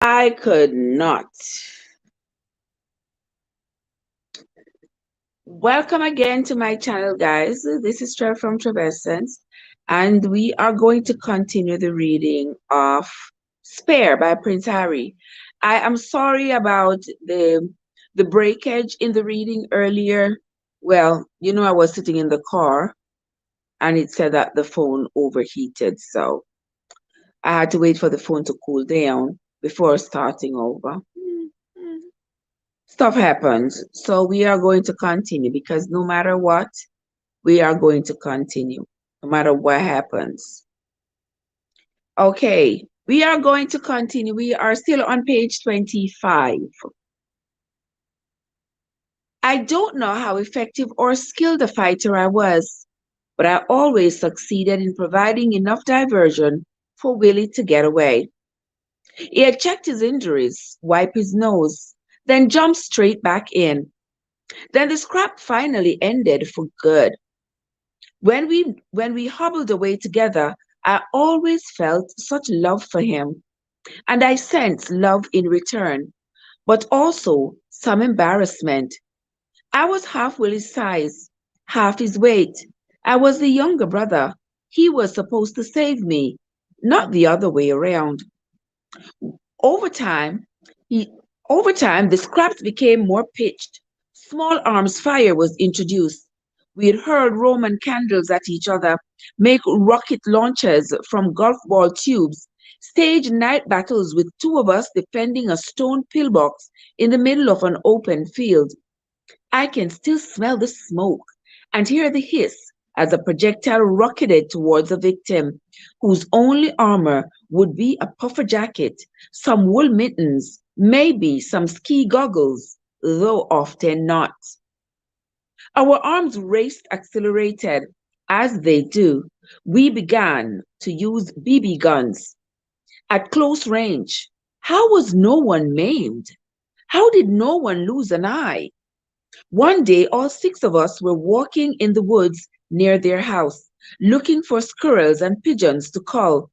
I could not. Welcome again to my channel, guys. This is Trev from Trevessence, and we are going to continue the reading of Spare by Prince Harry. I am sorry about the breakage in the reading earlier. Well, I was sitting in the car and it said that the phone overheated, so I had to wait for the phone to cool down before starting over. Stuff happens. So we are going to continue because no matter what, we are going to continue, no matter what happens. Okay, we are going to continue. We are still on page 25. I don't know how effective or skilled a fighter I was, but I always succeeded in providing enough diversion for Willie to get away. He had checked his injuries, wiped his nose, then jumped straight back in. Then the scrap finally ended for good. When we hobbled away together, I always felt such love for him, and I sensed love in return, but also some embarrassment. I was half Willie's size, half his weight. I was the younger brother. He was supposed to save me, not the other way around. Over time, he Over time, the scraps became more pitched. Small arms fire was introduced. We had hurled Roman candles at each other, make rocket launchers from golf ball tubes, stage night battles with two of us defending a stone pillbox in the middle of an open field. I can still smell the smoke and hear the hiss as a projectile rocketed towards the victim, whose only armor would be a puffer jacket, some wool mittens, maybe some ski goggles, though often not. Our arms raced accelerated. As they do, we began to use BB guns at close range. How was no one maimed? How did no one lose an eye? One day, all six of us were walking in the woods near their house, looking for squirrels and pigeons to cull.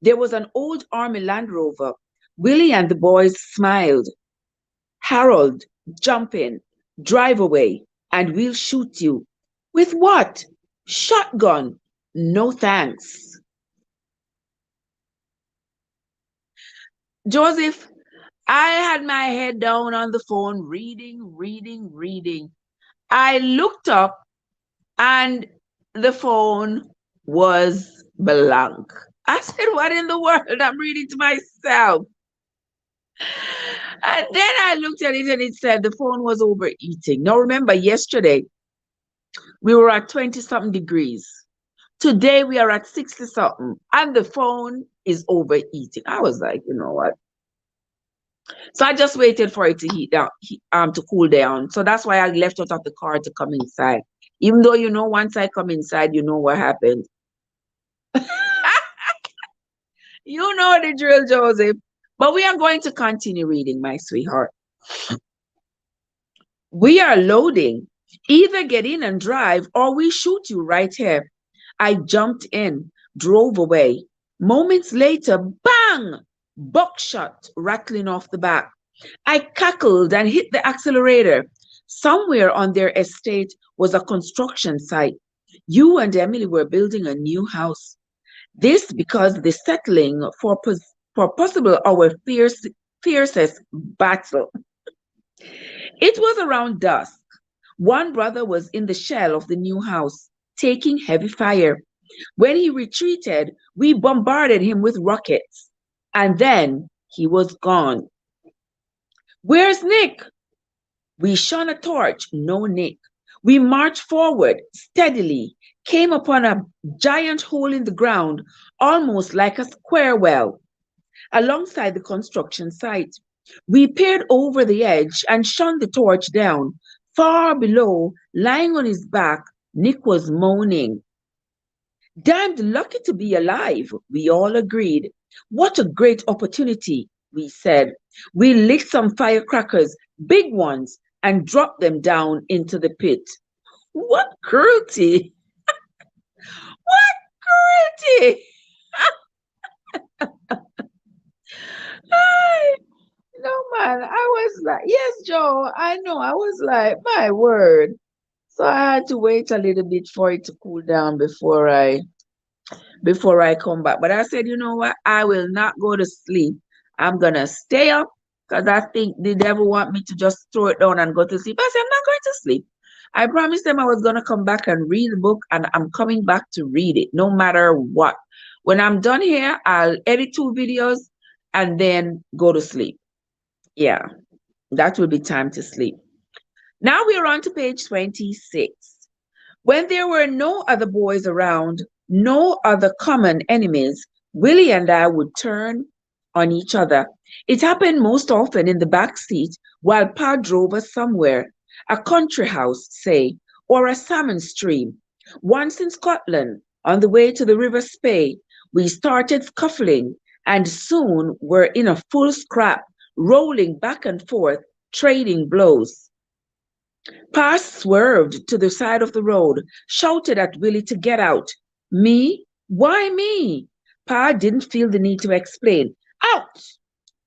There was an old army Land Rover. Willie and the boys smiled. Harold, jump in, drive away, and we'll shoot you. With what? Shotgun. No thanks. Joseph, I had my head down on the phone, reading. I looked up and the phone was blank. I said, what in the world? I'm reading to myself. And then I looked at it and it said the phone was overeating. Now, remember, yesterday we were at 20 something degrees. Today we are at 60 something, and the phone is overeating. I was like, you know what? So I just waited for it to heat down, to cool down. So that's why I left out of the car to come inside. Even though, once I come inside, you know what happened. You know the drill, Joseph. But we are going to continue reading, my sweetheart. We are loading. Either get in and drive or we shoot you right here. I jumped in, drove away. Moments later, bang! Buckshot rattling off the back. I cackled and hit the accelerator. Somewhere on their estate was a construction site. You and Emily were building a new house. This because the settling for possible our fiercest battle. It was around dusk. One brother was in the shell of the new house, taking heavy fire. When he retreated, we bombarded him with rockets, and then he was gone. Where's Nick? We shone a torch, no Nick. We marched forward steadily, came upon a giant hole in the ground, almost like a square well, alongside the construction site. We peered over the edge and shone the torch down. Far below, lying on his back, Nick was moaning. Damned lucky to be alive, we all agreed. What a great opportunity, we said. We lit some firecrackers, big ones, and dropped them down into the pit. What cruelty! What cruelty! Ay, no, man. I was like, yes, Joe, I know. I was like, my word. So I had to wait a little bit for it to cool down before I come back. But I said, you know what? I will not go to sleep. I'm gonna stay up because I think the devil want me to just throw it down and go to sleep. I said, I'm not going to sleep. I promised them I was gonna come back and read the book, and I'm coming back to read it no matter what. When I'm done here, I'll edit 2 videos and then go to sleep. Yeah, that will be time to sleep. Now we're on to page 26. When there were no other boys around, no other common enemies, Willie and I would turn on each other. It happened most often in the back seat while Pa drove us somewhere, a country house, say, or a salmon stream. Once in Scotland, on the way to the River Spey, we started scuffling and soon were in a full scrap, rolling back and forth, trading blows. Pa swerved to the side of the road, shouted at Willie to get out. Me? Why me? Pa didn't feel the need to explain. Out!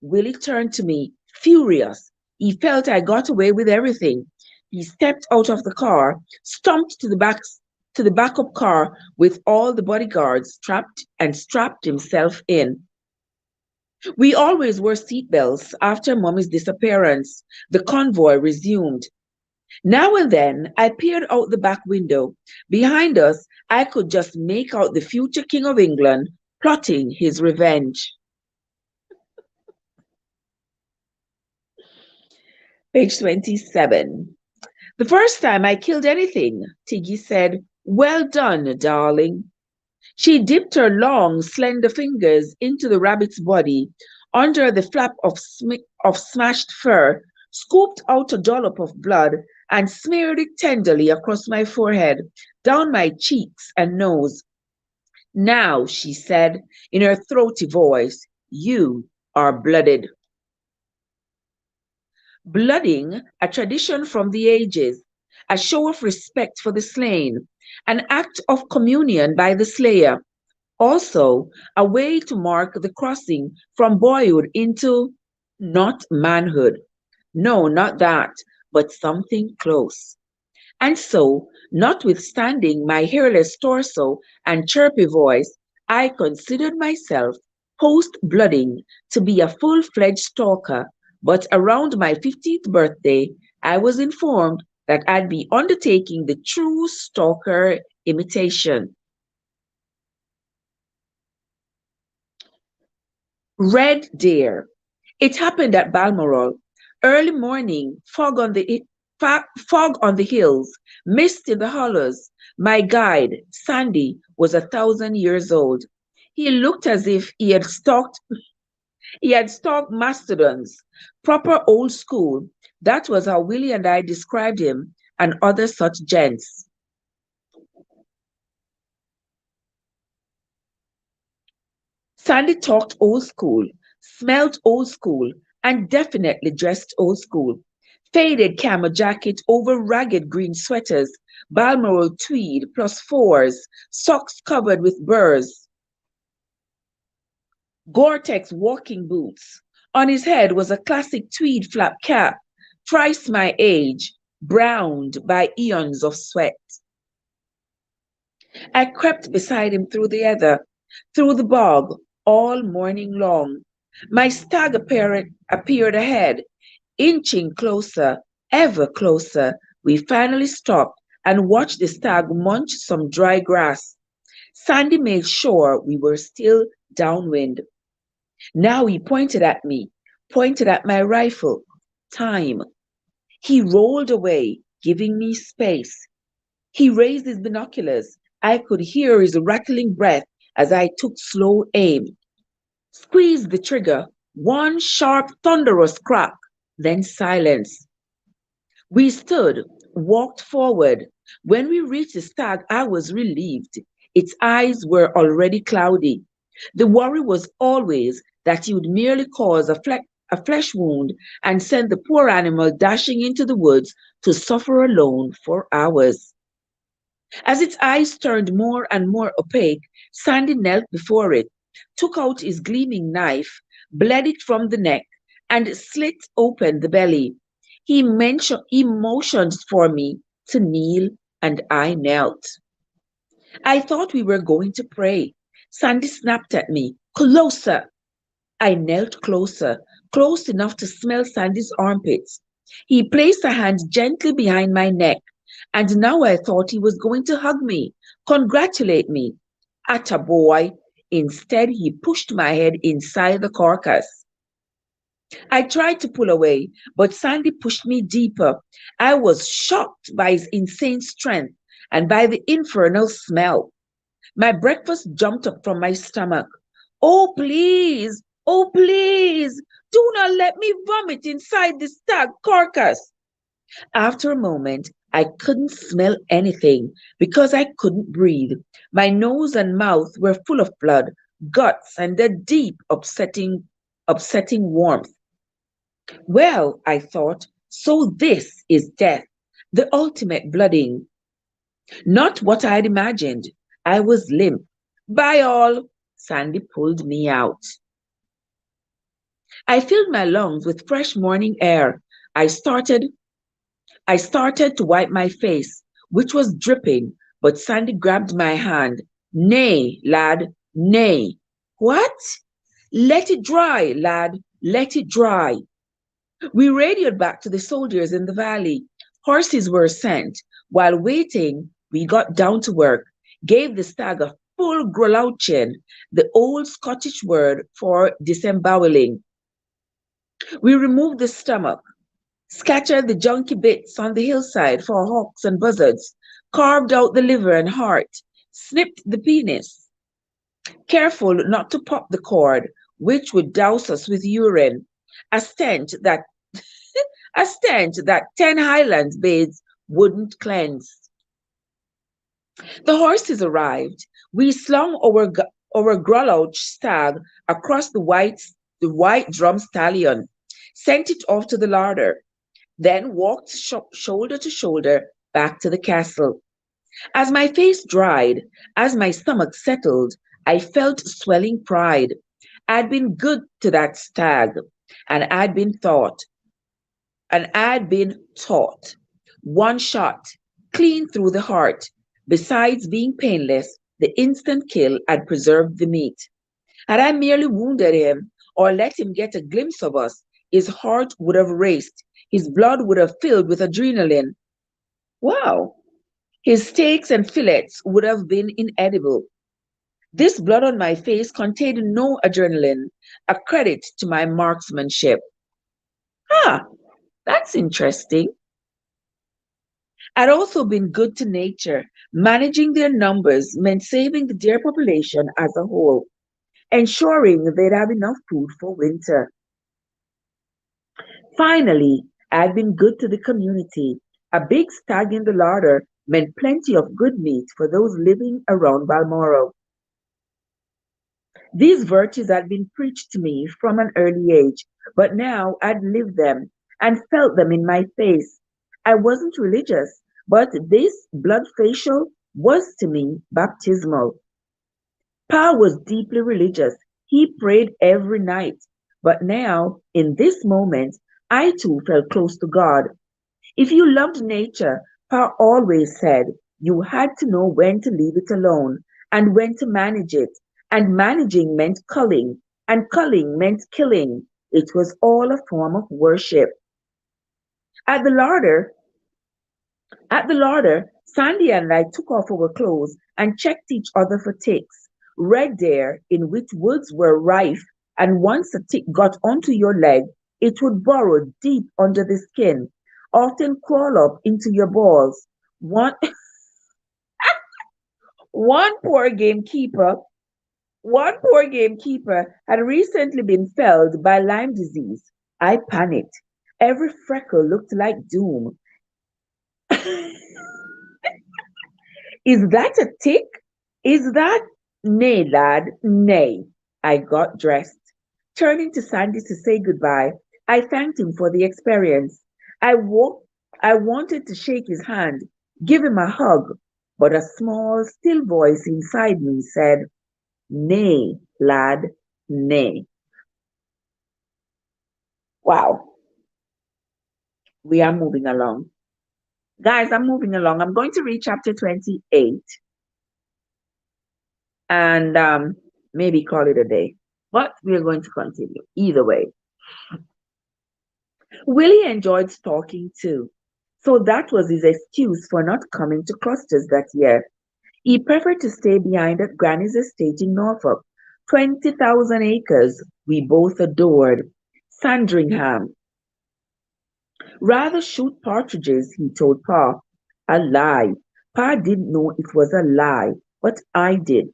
Willie turned to me, furious. He felt I got away with everything. He stepped out of the car, stumped to the backup car with all the bodyguards trapped and strapped himself in. We always wore seatbelts after Mommy's disappearance. The convoy resumed. Now and then I peered out the back window. Behind us, I could just make out the future King of England plotting his revenge. Page 27. The first time I killed anything, Tiggy said, well done, darling. She dipped her long, slender fingers into the rabbit's body, under the flap of smashed fur, scooped out a dollop of blood, and smeared it tenderly across my forehead, down my cheeks and nose. Now, she said in her throaty voice, you are blooded. Blooding, a tradition from the ages, a show of respect for the slain, an act of communion by the slayer, also a way to mark the crossing from boyhood into not manhood. No, not that, but something close. And so, notwithstanding my hairless torso and chirpy voice, I considered myself post blooding to be a full fledged stalker. But around my 50th birthday, I was informed that I'd be undertaking the true stalker imitation. Red Deer. It happened at Balmoral. Early morning, fog on the hills, mist in the hollows. My guide, Sandy, was 1,000 years old. He looked as if he had stalked mastodons, proper old school. That was how Willie and I described him and other such gents. Sandy talked old school, smelled old school, and definitely dressed old school. Faded camel jacket over ragged green sweaters, Balmoral tweed plus fours, socks covered with burrs, Gore-Tex walking boots. On his head was a classic tweed flap cap, thrice my age, browned by eons of sweat. I crept beside him through the heather, through the bog, all morning long. My stag appeared ahead, inching closer, ever closer. We finally stopped and watched the stag munch some dry grass. Sandy made sure we were still downwind. Now he pointed at me, pointed at my rifle. Time. He rolled away, giving me space. He raised his binoculars. I could hear his rattling breath as I took slow aim. Squeezed the trigger. One sharp, thunderous crack, then silence. We stood, walked forward. When we reached the stag, I was relieved. Its eyes were already cloudy. The worry was always that he would merely cause a flesh wound and send the poor animal dashing into the woods to suffer alone for hours. As its eyes turned more and more opaque, Sandy knelt before it, took out his gleaming knife, bled it from the neck, and slit open the belly. He motioned for me to kneel, and I knelt. I thought we were going to pray. Sandy snapped at me, "Closer!" I knelt closer, close enough to smell Sandy's armpits. He placed a hand gently behind my neck, and now I thought he was going to hug me, congratulate me. Atta boy! Instead, he pushed my head inside the carcass. I tried to pull away, but Sandy pushed me deeper. I was shocked by his insane strength and by the infernal smell. My breakfast jumped up from my stomach. "Oh, please! Oh, please! Do not let me vomit inside the stag carcass." After a moment, I couldn't smell anything because I couldn't breathe. My nose and mouth were full of blood, guts, and a deep, upsetting warmth. Well, I thought, so this is death, the ultimate blooding. Not what I'd imagined. I was limp. "Bye all." Sandy pulled me out. I filled my lungs with fresh morning air. I started I started to wipe my face, which was dripping, but Sandy grabbed my hand. "Nay, lad, nay." "What?" "Let it dry, lad, let it dry." We radioed back to the soldiers in the valley. Horses were sent. While waiting, we got down to work, gave the stag a full grouching, the old Scottish word for disemboweling. We removed the stomach, scattered the junky bits on the hillside for hawks and buzzards, carved out the liver and heart, snipped the penis, careful not to pop the cord, which would douse us with urine, a stench that a stench that 10 Highlands beds wouldn't cleanse. The horses arrived. We slung our Grollouch stag across the white drum stallion, sent it off to the larder, then walked shoulder to shoulder back to the castle. As my face dried, as my stomach settled, I felt swelling pride. I'd been good to that stag, and I'd been taught. One shot, clean through the heart. Besides being painless, the instant kill had preserved the meat. Had I merely wounded him or let him get a glimpse of us, his heart would have raced, his blood would have filled with adrenaline. Wow! His steaks and fillets would have been inedible. This blood on my face contained no adrenaline, a credit to my marksmanship. Ah, that's interesting. I'd also been good to nature. Managing their numbers meant saving the deer population as a whole, ensuring they'd have enough food for winter. Finally, I'd been good to the community. A big stag in the larder meant plenty of good meat for those living around Balmoral. These virtues had been preached to me from an early age, but now I'd lived them and felt them in my face. I wasn't religious, but this blood facial was to me baptismal. Pa was deeply religious. He prayed every night. But now, in this moment, I too felt close to God. If you loved nature, Pa always said, you had to know when to leave it alone and when to manage it. And managing meant culling, and culling meant killing. It was all a form of worship. At the larder, at the larder, Sandy and I took off our clothes and checked each other for ticks. Red deer, in which woods were rife, and once a tick got onto your leg, it would burrow deep under the skin, often crawl up into your balls. One, one poor gamekeeper, one poor gamekeeper had recently been felled by Lyme disease. I panicked. Every freckle looked like doom. Is that a tick? Is that? Nay, lad, nay. I got dressed. Turning to Sandy to say goodbye, I thanked him for the experience. I walked, I wanted to shake his hand, give him a hug, but a small, still voice inside me said, nay, lad, nay. Wow, we are moving along. Guys, I'm moving along. I'm going to read chapter 28 and maybe call it a day. But we are going to continue either way. Willie enjoyed stalking too, so that was his excuse for not coming to clusters that year. He preferred to stay behind at Granny's estate in Norfolk, 20,000 acres we both adored. Sandringham. Rather shoot partridges, he told Pa. A lie. Pa didn't know it was a lie, but I did.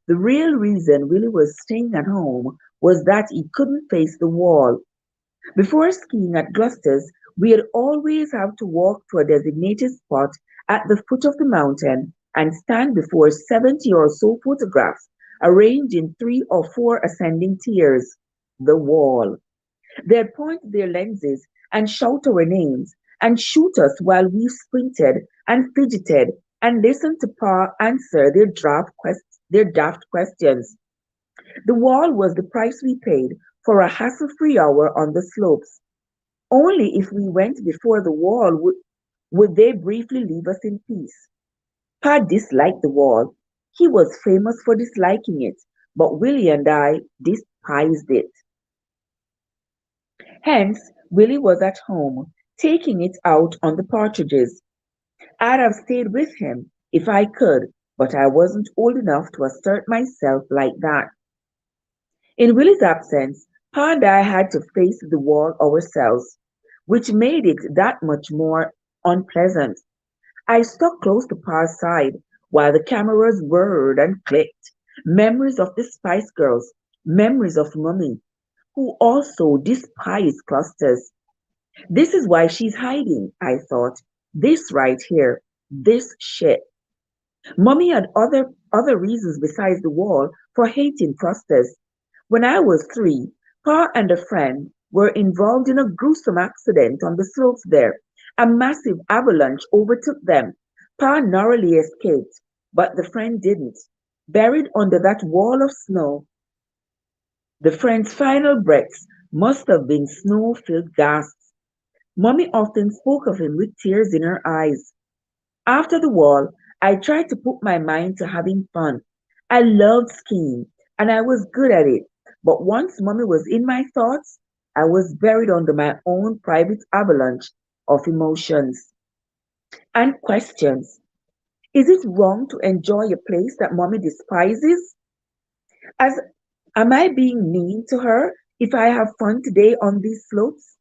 The real reason Willie was staying at home was that he couldn't face the wall. Before skiing at Gloucester's, we'd always have to walk to a designated spot at the foot of the mountain and stand before 70 or so photographs arranged in 3 or 4 ascending tiers. The wall. They'd point their lenses and shout our names and shoot us while we squinted and fidgeted and listened to Pa answer their daft questions. The wall was the price we paid for a hassle-free hour on the slopes. Only if we went before the wall would they briefly leave us in peace. Pa disliked the wall. He was famous for disliking it, but Willie and I despised it. Hence, Willie was at home, taking it out on the partridges. I'd have stayed with him if I could, but I wasn't old enough to assert myself like that. In Willie's absence, Pa and I had to face the wall ourselves, which made it that much more unpleasant. I stuck close to Pa's side while the cameras whirred and clicked. Memories of the Spice Girls, memories of Mummy, who also despised clusters. This is why she's hiding, I thought. This right here, this shit. Mummy had other reasons besides the wall for hating clusters. When I was 3, Pa and a friend were involved in a gruesome accident on the slopes there. A massive avalanche overtook them. Pa narrowly escaped, but the friend didn't. Buried under that wall of snow, the friend's final breaths must have been snow-filled gasps. Mummy often spoke of him with tears in her eyes. After the wall, I tried to put my mind to having fun. I loved skiing, and I was good at it. But once Mummy was in my thoughts, I was buried under my own private avalanche of emotions and questions. Is it wrong to enjoy a place that Mummy despises? As am I being mean to her if I have fun today on these slopes?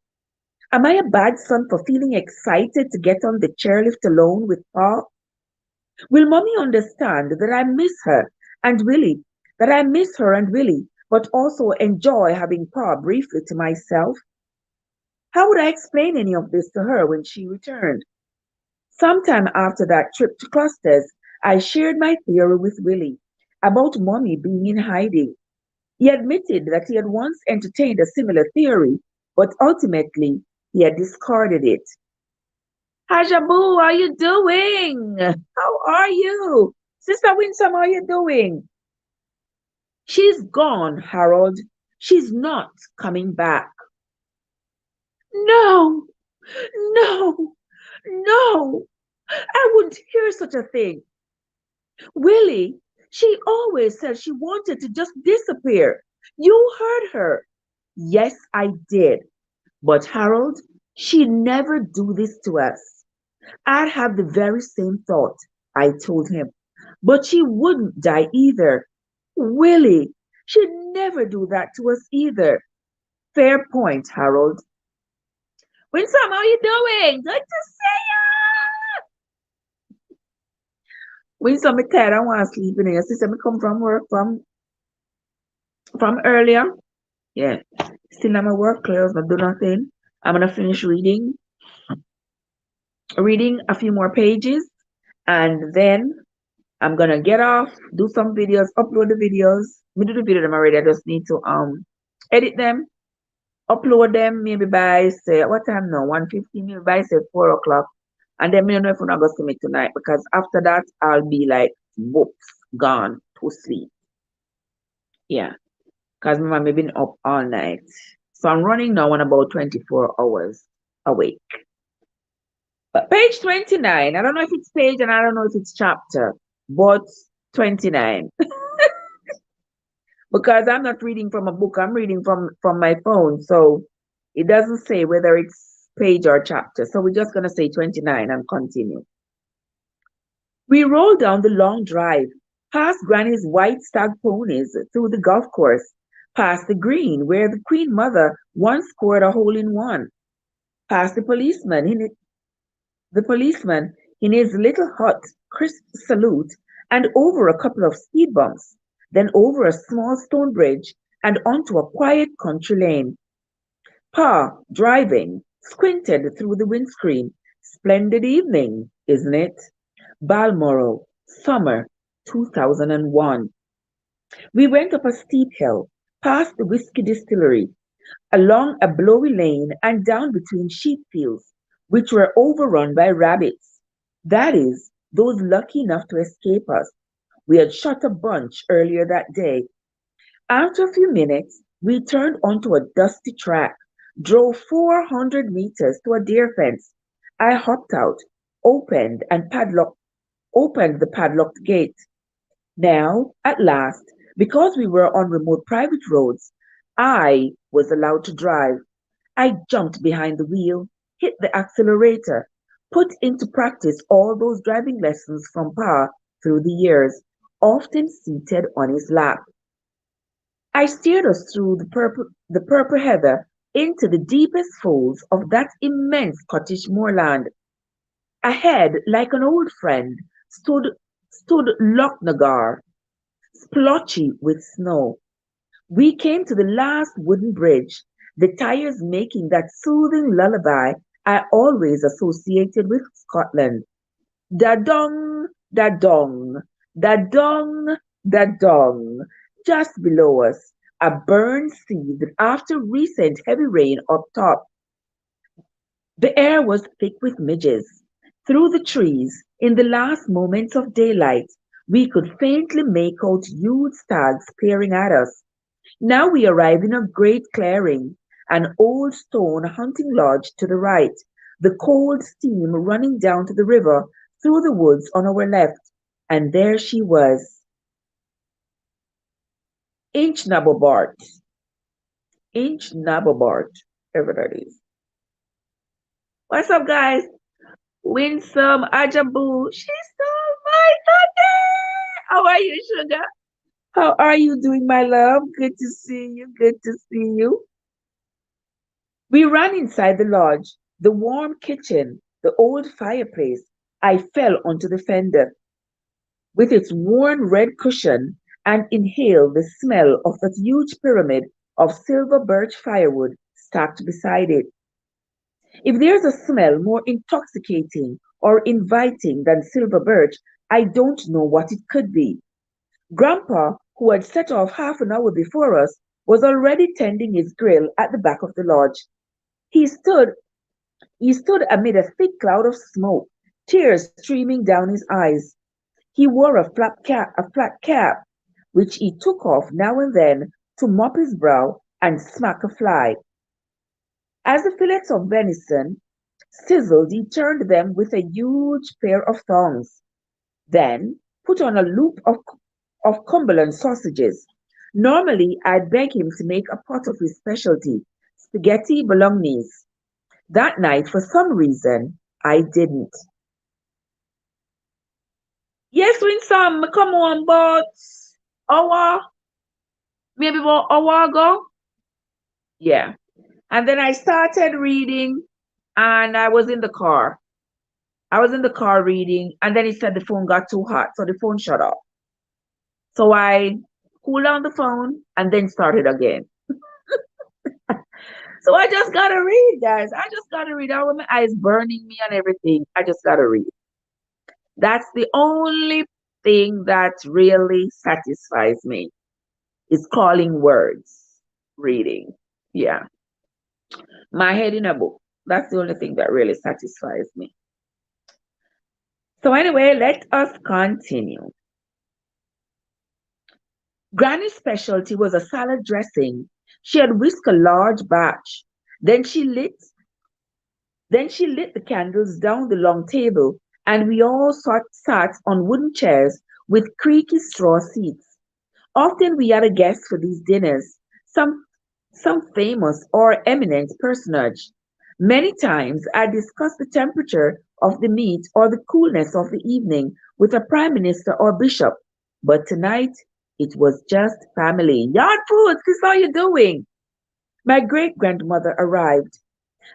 Am I a bad son for feeling excited to get on the chairlift alone with Pa? Will Mommy understand that I miss her and Willie, that I miss her and Willie, but also enjoy having Pa briefly to myself? How would I explain any of this to her when she returned? Sometime after that trip to Clusters, I shared my theory with Willie about Mommy being in hiding. He admitted that he had once entertained a similar theory, but ultimately he had discarded it. Hajabu, how you doing? How are you? Sister Winsome, how you doing? She's gone, Harold. She's not coming back. No, no, no. I wouldn't hear such a thing. Willie, she always said she wanted to just disappear. You heard her. Yes, I did. But Harold, she'd never do this to us. I'd have the very same thought, I told him. But she wouldn't die either. Willie, she'd never do that to us either. Fair point, Harold. Winsome, how you doing? Good to see you. Winsome, I'm tired. I want to sleep in here. Sister, me come from work from earlier. Yeah. Still I'm at work clothes, not do nothing. I'm gonna finish reading a few more pages, and then I'm gonna get off, do some videos, upload the videos. Me do the video them already. I just need to edit them, upload them maybe by say what time now? 1:15, maybe by say 4 o'clock. And then me don't know if I'm not gonna see me tonight because after that I'll be like whoops, gone to sleep. Yeah. Because my mommy been up all night. So I'm running now on about 24 hours awake. But page 29, I don't know if it's page and I don't know if it's chapter, but 29. Because I'm not reading from a book, I'm reading from my phone. So it doesn't say whether it's page or chapter. So we're just going to say 29 and continue. We rolled down the long drive, past Granny's white stag ponies, through the golf course, past the green where the Queen Mother once scored a hole in one, past the policeman in his little hut, crisp salute, and over a couple of speed bumps, then over a small stone bridge and onto a quiet country lane. Pa, driving, squinted through the windscreen. Splendid evening, isn't it? Balmoral, summer 2001. We went up a steep hill, past the whiskey distillery, along a blowy lane and down between sheep fields, which were overrun by rabbits. That is, those lucky enough to escape us. We had shot a bunch earlier that day. After a few minutes, we turned onto a dusty track, drove 400 meters to a deer fence. I hopped out, opened the padlocked gate. Now, at last, because we were on remote private roads, I was allowed to drive. I jumped behind the wheel, hit the accelerator, put into practice all those driving lessons from Pa through the years, often seated on his lap. I steered us through the purple heather into the deepest folds of that immense Scottish moorland. Ahead, like an old friend, stood Lochnagar, splotchy with snow. We came to the last wooden bridge, the tires making that soothing lullaby I always associated with Scotland. Da dong, da dong, da dong, da dong. Just below us, a burned seed after recent heavy rain up top. The air was thick with midges. Through the trees, in the last moments of daylight, we could faintly make out huge stags peering at us. Now we arrive in a great clearing, an old stone hunting lodge to the right, the cold stream running down to the river through the woods on our left, and there she was, Inch Inch whatever that is. What's up, guys? Winsome Ajabu, she stole my thunder. How are you, sugar? How are you doing, my love? Good to see you. Good to see you. We ran inside the lodge, the warm kitchen, the old fireplace. I fell onto the fender with its worn red cushion and inhaled the smell of that huge pyramid of silver birch firewood stacked beside it. If there's a smell more intoxicating or inviting than silver birch, I don't know what it could be. Grandpa, who had set off half an hour before us, was already tending his grill at the back of the lodge. He stood He stood amid a thick cloud of smoke, tears streaming down his eyes. He wore a flat cap, which he took off now and then to mop his brow and smack a fly. As the fillets of venison sizzled, he turned them with a huge pair of tongs, then put on a loop of Cumberland sausages. Normally, I'd beg him to make a pot of his specialty, spaghetti bolognese. That night, for some reason, I didn't. Yes, win some, come on, but hour, maybe about hour ago. Yeah. And then I started reading and I was in the car. I was in the car reading, and then he said the phone got too hot, so the phone shut off. So I cooled down the phone and then started again. So I just gotta read, guys. I just gotta read. I want my eyes burning me and everything. I just gotta read. That's the only thing that really satisfies me is calling words, reading. Yeah. My head in a book. That's the only thing that really satisfies me. So anyway, let us continue. Granny's specialty was a salad dressing. She had whisked a large batch. Then she lit then she lit the candles down the long table, and we all sat on wooden chairs with creaky straw seats. Often we had a guest for these dinners, some famous or eminent personage. Many times I discussed the temperature of the meat or the coolness of the evening with a prime minister or bishop. But tonight it was just family. Yard foods, this how you doing? My great grandmother arrived.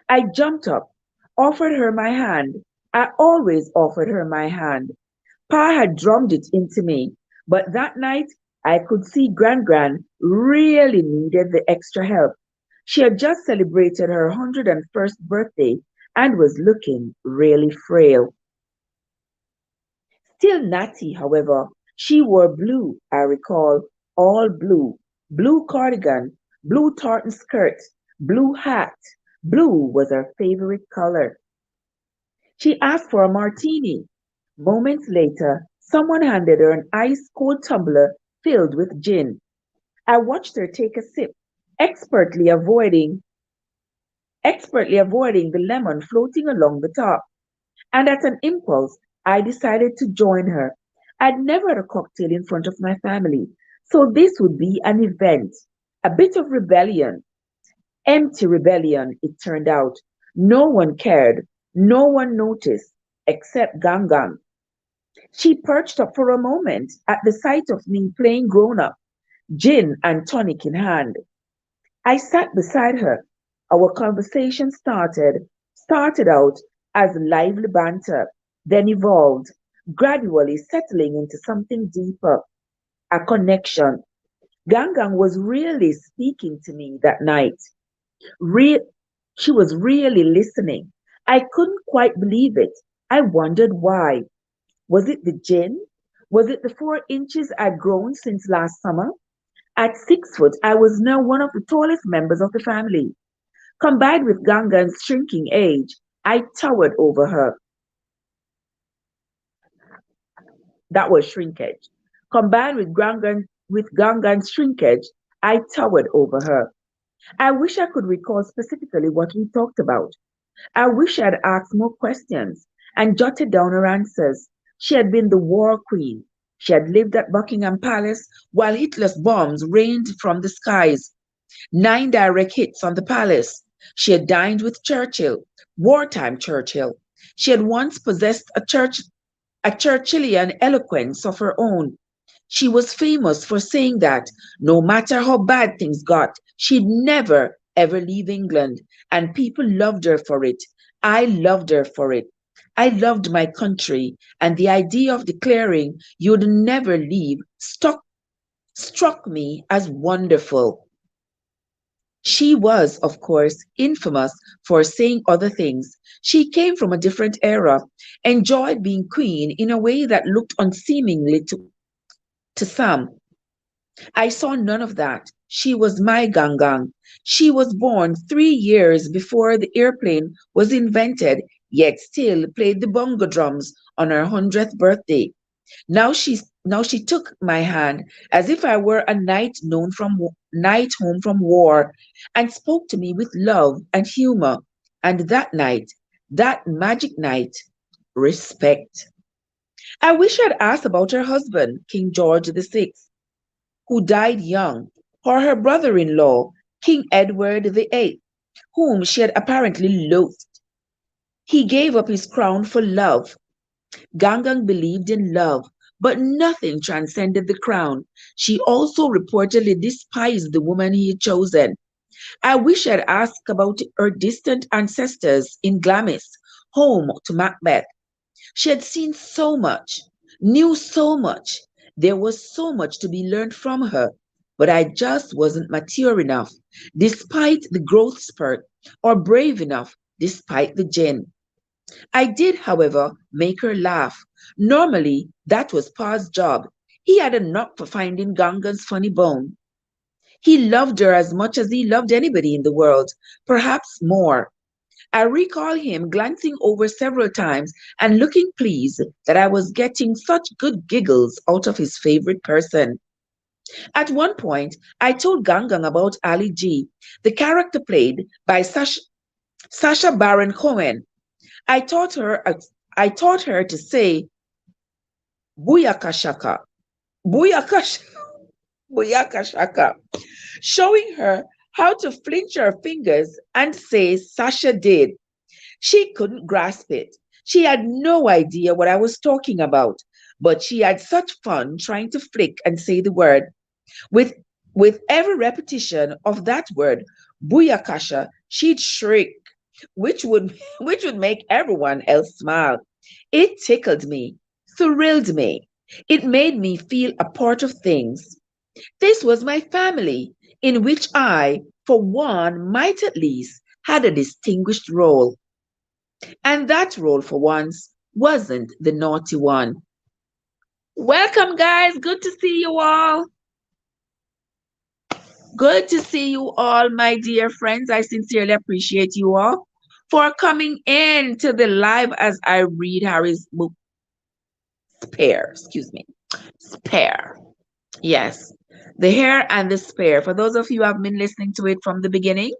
I jumped up, offered her my hand. I always offered her my hand. Pa had drummed it into me, but that night I could see Gran Gran really needed the extra help. She had just celebrated her 101st birthday and was looking really frail. Still natty, however, she wore blue, I recall, all blue. Blue cardigan, blue tartan skirt, blue hat. Blue was her favorite color. She asked for a martini. Moments later, someone handed her an ice cold tumbler filled with gin. I watched her take a sip, expertly avoiding expertly avoiding the lemon floating along the top. And at an impulse, I decided to join her. I'd never had a cocktail in front of my family, so this would be an event, a bit of rebellion. Empty rebellion, it turned out. No one cared, no one noticed, except Gangan. She perched up for a moment at the sight of me playing grown up, gin and tonic in hand. I sat beside her. Our conversation started out as lively banter, then evolved, gradually settling into something deeper, a connection. Gangang was really speaking to me that night. Re- she was really listening. I couldn't quite believe it. I wondered why. Was it the gin? Was it the 4 inches I'd grown since last summer? At 6 foot, I was now one of the tallest members of the family. Combined with Gangan's shrinking age, I towered over her. That was shrinkage. Combined with Gangan's shrinkage, I towered over her. I wish I could recall specifically what we talked about. I wish I'd asked more questions and jotted down her answers. She had been the war queen. She had lived at Buckingham Palace while Hitler's bombs rained from the skies. 9 direct hits on the palace. She had dined with Churchill, wartime Churchill. She had once possessed a Churchillian eloquence of her own. She was famous for saying that no matter how bad things got, she'd never ever leave England, and people loved her for it. I loved her for it. I loved my country, and the idea of declaring you'd never leave struck me as wonderful. She was, of course, infamous for saying other things. She came from a different era, enjoyed being queen in a way that looked unseemingly to some. I saw none of that. She was my Gangang. She was born 3 years before the airplane was invented, yet still played the bongo drums on her 100th birthday. Now she took my hand as if I were a knight home from war, and spoke to me with love and humor. And that night, that magic night, respect. I wish I'd asked about her husband, King George VI, who died young, or her brother-in-law, King Edward VIII, whom she had apparently loathed. He gave up his crown for love. Gangang believed in love, but nothing transcended the crown. She also reportedly despised the woman he had chosen. I wish I'd asked about her distant ancestors in Glamis, home to Macbeth. She had seen so much, knew so much. There was so much to be learned from her, but I just wasn't mature enough, despite the growth spurt, or brave enough, despite the gin. I did, however, make her laugh. Normally, that was Pa's job. He had a knock for finding Gangan's funny bone. He loved her as much as he loved anybody in the world, perhaps more. I recall him glancing over several times and looking pleased that I was getting such good giggles out of his favorite person. At one point, I told Gangang about Ali G, the character played by Sasha Baron Cohen. I taught her I taught her to say Buyakashaka. Buyakash Buyakashaka. Showing her how to flinch her fingers and say Sasha did. She couldn't grasp it. She had no idea what I was talking about, but she had such fun trying to flick and say the word. With with every repetition of that word, Buyakasha, she'd shriek, which would make everyone else smile. It tickled me, thrilled me. It made me feel a part of things. This was my family, in which I, for one, might at least had a distinguished role. And that role, for once, wasn't the naughty one. Welcome, guys. Good to see you all. Good to see you all, my dear friends. I sincerely appreciate you all for coming in to the live as I read Harry's book, Spare. Excuse me. Spare. Yes. The Hare and the Spare. For those of you who have been listening to it from the beginning,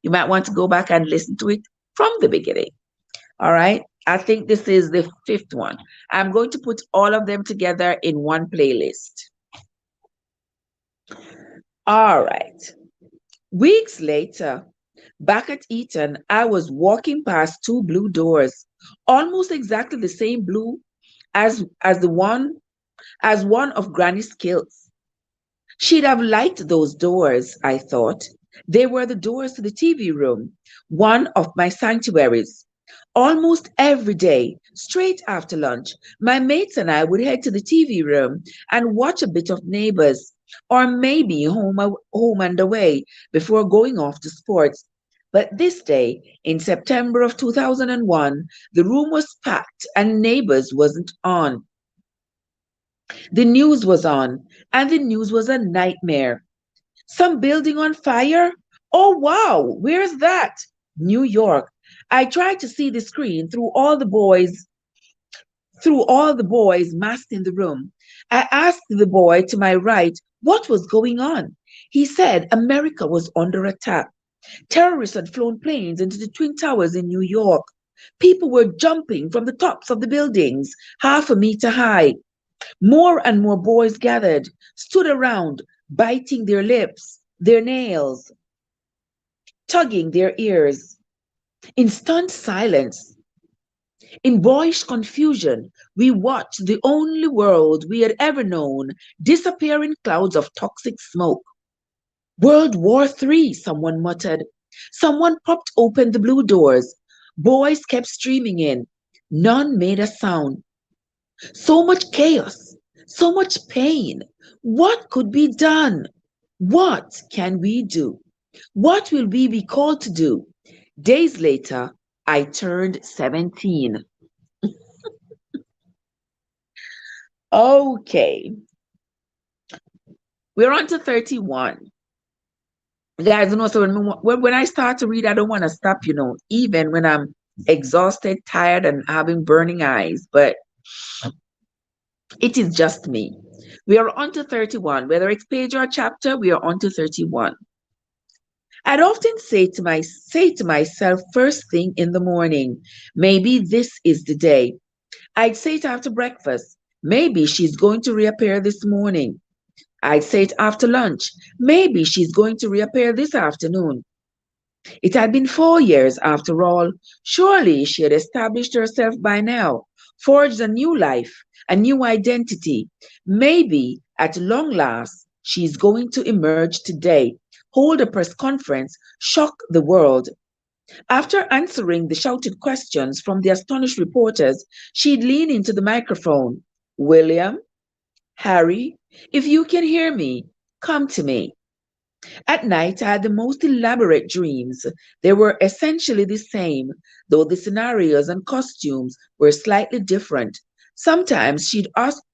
you might want to go back and listen to it from the beginning. All right. I think this is the fifth one. I'm going to put all of them together in one playlist. All right. Weeks later, back at Eton, I was walking past two blue doors, almost exactly the same blue as the one of Granny's kilts. She'd have liked those doors, I thought. They were the doors to the TV room, one of my sanctuaries. Almost every day, straight after lunch, my mates and I would head to the TV room and watch a bit of Neighbors, or maybe Home and Away before going off to sports. But this day, in September of 2001, the room was packed and Neighbors wasn't on. The news was on, and the news was a nightmare. Some building on fire? Oh, wow, where's that? New York. I tried to see the screen through all the boys massed in the room. I asked the boy to my right what was going on. He said America was under attack. Terrorists had flown planes into the Twin Towers in New York. People were jumping from the tops of the buildings, half a meter high. More and more boys gathered, stood around, biting their lips, their nails, tugging their ears. In stunned silence, in boyish confusion, we watched the only world we had ever known disappear in clouds of toxic smoke. World War III, someone muttered. Someone popped open the blue doors. Boys kept streaming in. None made a sound. So much chaos, so much pain. What could be done? What can we do? What will we be called to do? Days later, I turned 17. Okay, we're on to 31. Guys, you know, so when I start to read, I don't want to stop, even when I'm exhausted, tired, and having burning eyes. But it is just me. We are on to 31. Whether it's page or chapter, we are on to 31. I'd often say to myself first thing in the morning, maybe this is the day. I'd say it after breakfast, maybe she's going to reappear this morning. I'd say it after lunch, maybe she's going to reappear this afternoon. It had been 4 years after all. Surely she had established herself by now, forged a new life, a new identity. Maybe, at long last, she's going to emerge today, hold a press conference, shock the world. After answering the shouted questions from the astonished reporters, she'd lean into the microphone. William, Harry, if you can hear me, come to me. At night, I had the most elaborate dreams. They were essentially the same, though the scenarios and costumes were slightly different. Sometimes she'd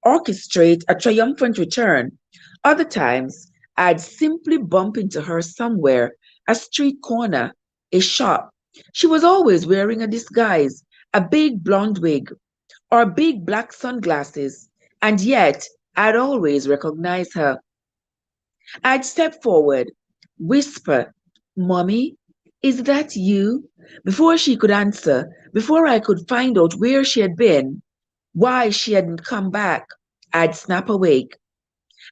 orchestrate a triumphant return. Other times, I'd simply bump into her somewhere, a street corner, a shop. She was always wearing a disguise, a big blonde wig, or big black sunglasses, and yet I'd always recognize her. I'd step forward, whisper, "Mommy, is that you?" Before she could answer, before I could find out where she had been, why she hadn't come back, I'd snap awake.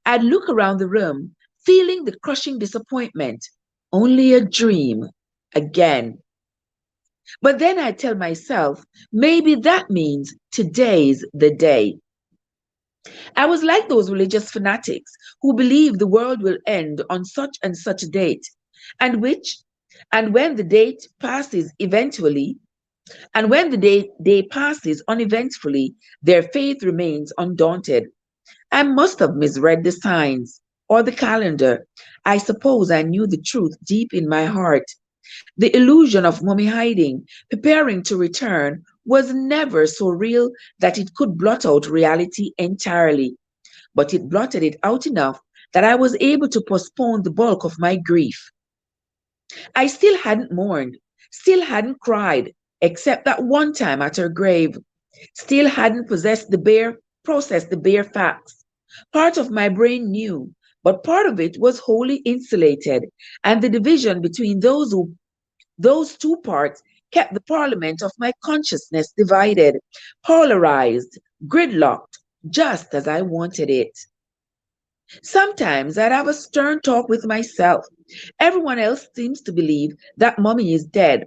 I'd look around the room, feeling the crushing disappointment. Only a dream. Again. But then I'd tell myself, maybe that means today's the day. I was like those religious fanatics who believe the world will end on such and such a date, and which, and when the date passes eventually, and when the day passes uneventfully, their faith remains undaunted. I must have misread the signs or the calendar. I suppose I knew the truth deep in my heart. The illusion of mummy hiding, preparing to return, was never so real that it could blot out reality entirely. But it blotted it out enough that I was able to postpone the bulk of my grief. I still hadn't mourned, still hadn't cried, except that one time at her grave, still hadn't processed the bare facts. Part of my brain knew, but part of it was wholly insulated, and the division between those two parts kept the parliament of my consciousness divided, polarized, gridlocked, just as I wanted it. Sometimes I'd have a stern talk with myself. Everyone else seems to believe that mommy is dead.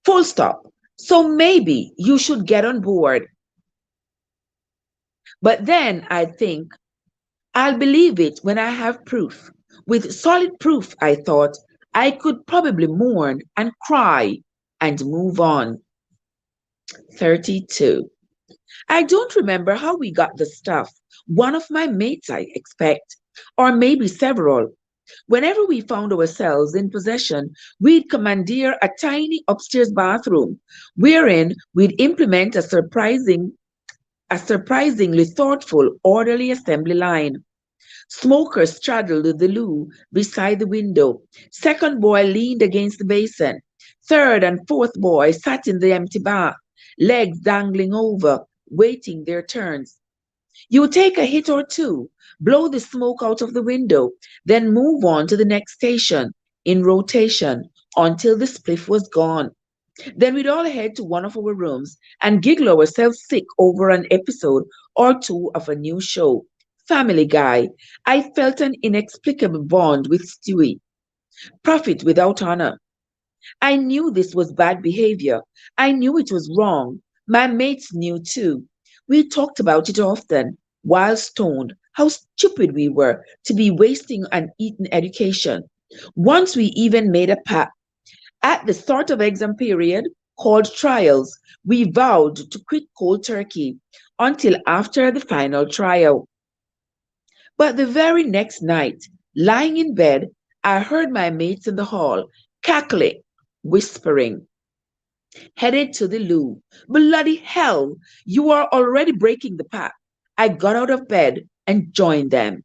Full stop. So maybe you should get on board. But then I'd think, I'll believe it when I have proof. With solid proof, I thought, I could probably mourn and cry and move on. 32. I don't remember how we got the stuff. One of my mates, I expect, or maybe several. Whenever we found ourselves in possession, we'd commandeer a tiny upstairs bathroom, wherein we'd implement a surprisingly thoughtful, orderly assembly line. Smoker straddled the loo beside the window. Second boy leaned against the basin. Third and fourth boy sat in the empty bath, legs dangling over, waiting their turns. You take a hit or two, blow the smoke out of the window, then move on to the next station in rotation until the spliff was gone. Then we'd all head to one of our rooms and giggle ourselves sick over an episode or two of a new show. Family Guy. I felt an inexplicable bond with Stewie. Profit without honor. I knew this was bad behavior. I knew it was wrong. My mates knew too. We talked about it often, while stoned, how stupid we were to be wasting an Eton education. Once we even made a pact. At the start of exam period, called trials, we vowed to quit cold turkey until after the final trial. But the very next night, lying in bed, I heard my mates in the hall cackling, whispering, headed to the loo. Bloody hell, you are already breaking the pact. I got out of bed and joined them.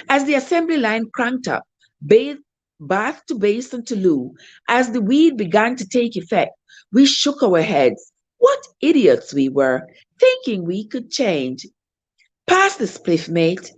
As the assembly line cranked up, bathed, bath to basin to loo, as the weed began to take effect, we shook our heads. What idiots we were, thinking we could change. Pass the spliff, mate.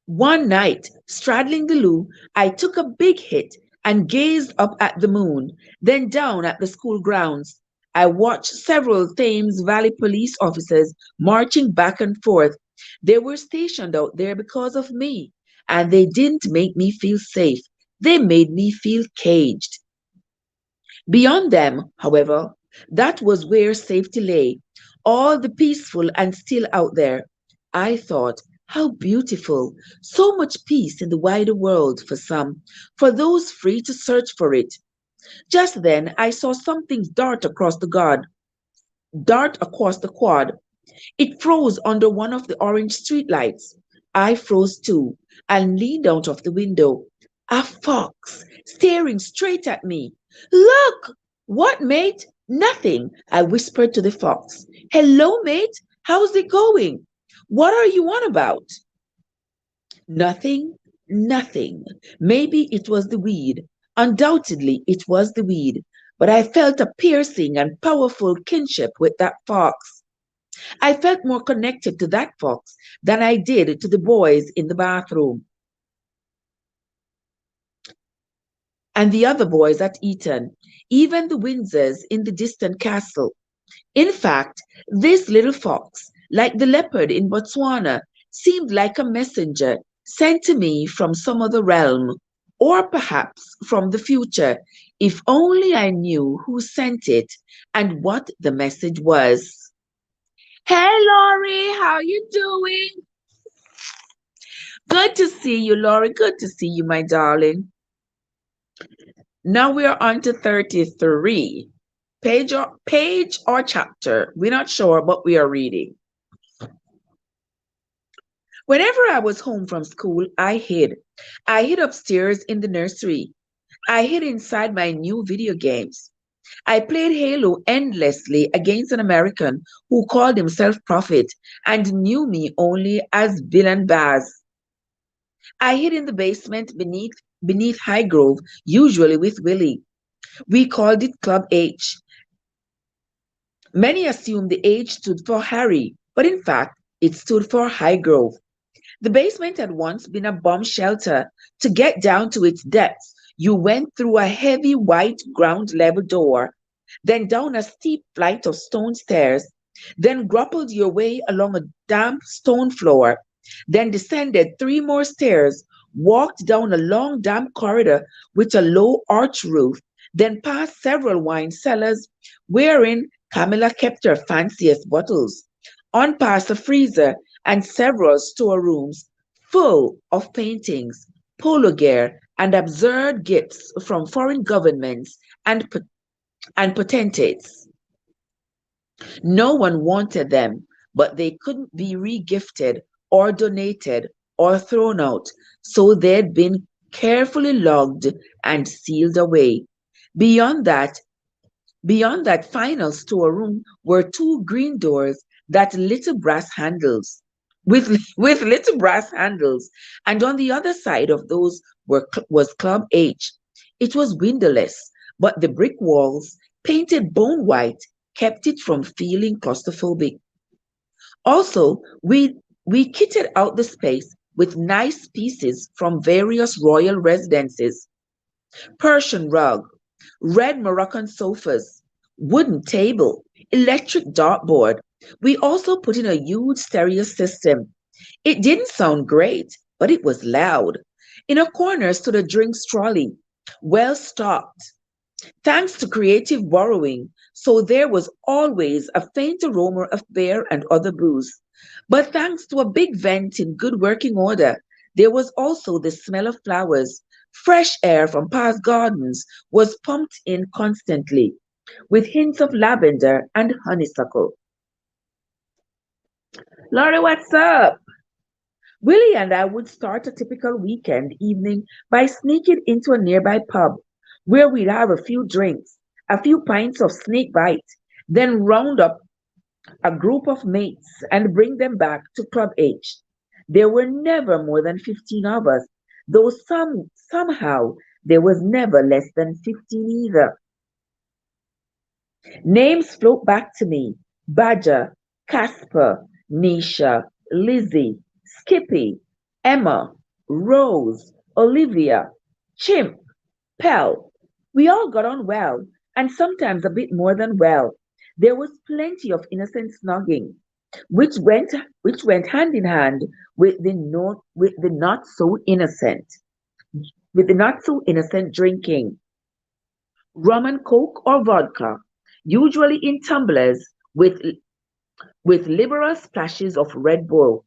One night, straddling the loo, I took a big hit and gazed up at the moon, then down at the school grounds. I watched several Thames Valley police officers marching back and forth. They were stationed out there because of me, and they didn't make me feel safe. They made me feel caged. Beyond them, however, that was where safety lay, all the peaceful and still out there. I thought, how beautiful, so much peace in the wider world for some, for those free to search for it. Just then I saw something dart across the quad. It froze under one of the orange streetlights. I froze too and leaned out of the window. A fox staring straight at me. Look! What, mate? Nothing, I whispered to the fox. Hello, mate. How's it going? What are you on about? Nothing, nothing. Maybe it was the weed. Undoubtedly, it was the weed. But I felt a piercing and powerful kinship with that fox. I felt more connected to that fox than I did to the boys in the bathroom. and the other boys at Eton, even the Windsors in the distant castle. In fact, this little fox, like the leopard in Botswana, seemed like a messenger sent to me from some other realm, or perhaps from the future, if only I knew who sent it and what the message was. Hey, Laurie, how you doing? Good to see you, Laurie. Good to see you, my darling. Now we are on to 33. Page or chapter. We're not sure, but we are reading. Whenever I was home from school, I hid. I hid upstairs in the nursery. I hid inside my new video games. I played Halo endlessly against an American who called himself Prophet and knew me only as Villain Baz. I hid in the basement beneath Highgrove, usually with Willie. We called it Club H. Many assumed the H stood for Harry, but in fact, it stood for Highgrove. The basement had once been a bomb shelter. To get down to its depths, you went through a heavy white ground level door, then down a steep flight of stone stairs, then grappled your way along a damp stone floor, then descended three more stairs, walked down a long damp corridor with a low arch roof, then past several wine cellars wherein Camilla kept her fanciest bottles, on past a freezer and several storerooms full of paintings, polo gear, and absurd gifts from foreign governments and potentates. No one wanted them, but they couldn't be regifted or donated or thrown out, so they'd been carefully logged and sealed away. Beyond that, Beyond that final storeroom were two green doors that little brass handles with little brass handles, and on the other side of those was Club H. It was windowless, but the brick walls, painted bone white, kept it from feeling claustrophobic. Also, we kitted out the space with nice pieces from various royal residences. Persian rug, red Moroccan sofas, wooden table, electric dartboard. We also put in a huge stereo system. It didn't sound great, but it was loud. In a corner stood a drinks trolley, well stocked, thanks to creative borrowing, so there was always a faint aroma of beer and other booze. But thanks to a big vent in good working order, there was also the smell of flowers. Fresh air from past gardens was pumped in constantly, with hints of lavender and honeysuckle. Laurie, what's up? Willie and I would start a typical weekend evening by sneaking into a nearby pub where we'd have a few drinks, a few pints of snake bite, then round up a group of mates and bring them back to Club H. There were never more than 15 of us, though somehow there was never less than 15 either. Names float back to me: Badger, Casper, Nisha, Lizzie, Skippy, Emma, Rose, Olivia, Chimp, Pell. We all got on well, and sometimes a bit more than well. There was plenty of innocent snogging, which went hand in hand with the not so innocent drinking. Rum and coke or vodka, usually in tumblers with liberal splashes of Red Bull.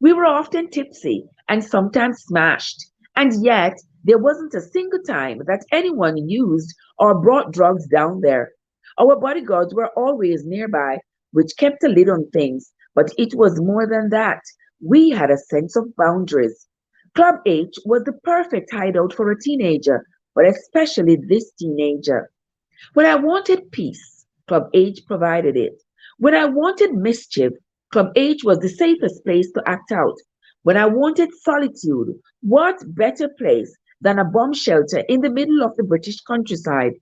We were often tipsy and sometimes smashed, and yet there wasn't a single time that anyone used or brought drugs down there. Our bodyguards were always nearby, which kept a lid on things, but it was more than that. We had a sense of boundaries. Club H was the perfect hideout for a teenager, but especially this teenager. When I wanted peace, Club H provided it. When I wanted mischief, Club H was the safest place to act out. When I wanted solitude, what better place than a bomb shelter in the middle of the British countryside?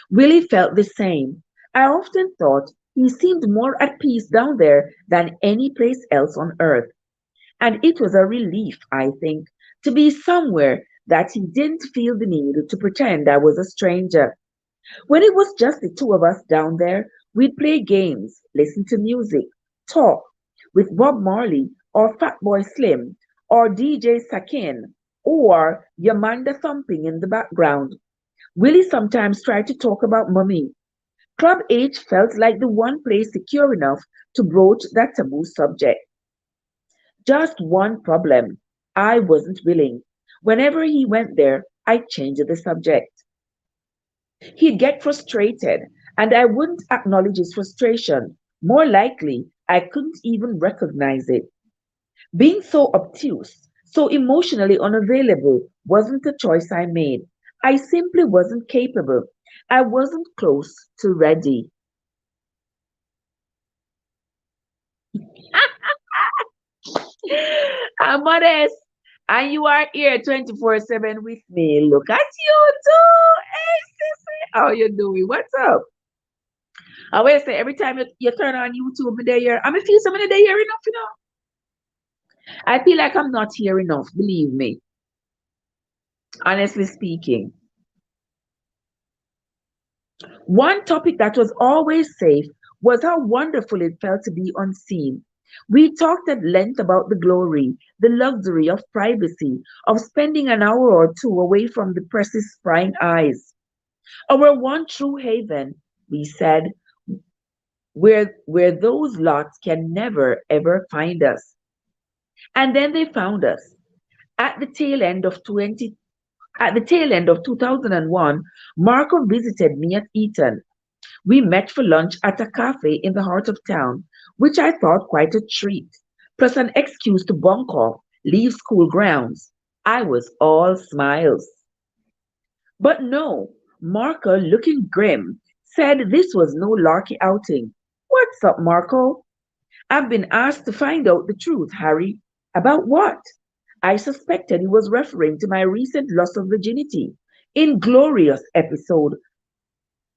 Willie felt the same. I often thought he seemed more at peace down there than any place else on earth. And it was a relief, I think, to be somewhere that he didn't feel the need to pretend I was a stranger. When it was just the two of us down there, we'd play games, listen to music, talk with Bob Marley or Fatboy Slim or DJ Sakin or Yamanda thumping in the background. Willie sometimes tried to talk about mummy. Club H felt like the one place secure enough to broach that taboo subject. Just one problem. I wasn't willing. Whenever he went there, I changed the subject. He'd get frustrated, and I wouldn't acknowledge his frustration. More likely, I couldn't even recognize it. Being so obtuse, so emotionally unavailable, wasn't a choice I made. I simply wasn't capable. I wasn't close to ready. I'm modest. And you are here 24/7 with me. Look at you too. Hey, sissy. How you doing? What's up? I always say every time you turn on YouTube, me there here. I feel some of the day here enough. I feel like I'm not here enough, believe me. Honestly speaking. One topic that was always safe was how wonderful it felt to be unseen. We talked at length about the glory, the luxury of privacy, of spending an hour or two away from the press's prying eyes. Our one true haven, we said, where those lots can never ever find us. And then they found us. At the tail end of 20 at the tail end of 2001, Marco visited me at Eton. We met for lunch at a cafe in the heart of town, which I thought quite a treat, plus an excuse to bunk off, leave school grounds. I was all smiles. But no, Marco, looking grim, said this was no larky outing. What's up, Marco? I've been asked to find out the truth, Harry. About what? I suspected he was referring to my recent loss of virginity. Inglorious episode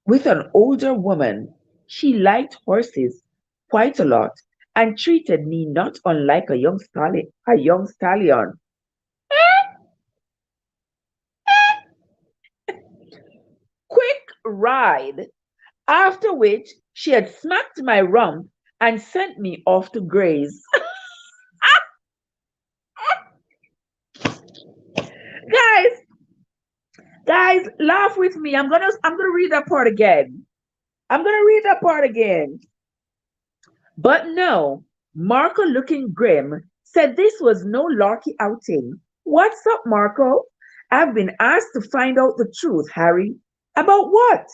with an older woman. She liked horses quite a lot and treated me not unlike a young stallion. Quick ride. After which she had smacked my rump and sent me off to graze. guys, guys, laugh with me. I'm gonna read that part again. I'm gonna read that part again. But no, Marco, looking grim, said this was no larky outing. What's up, Marco? I've been asked to find out the truth, Harry. About what?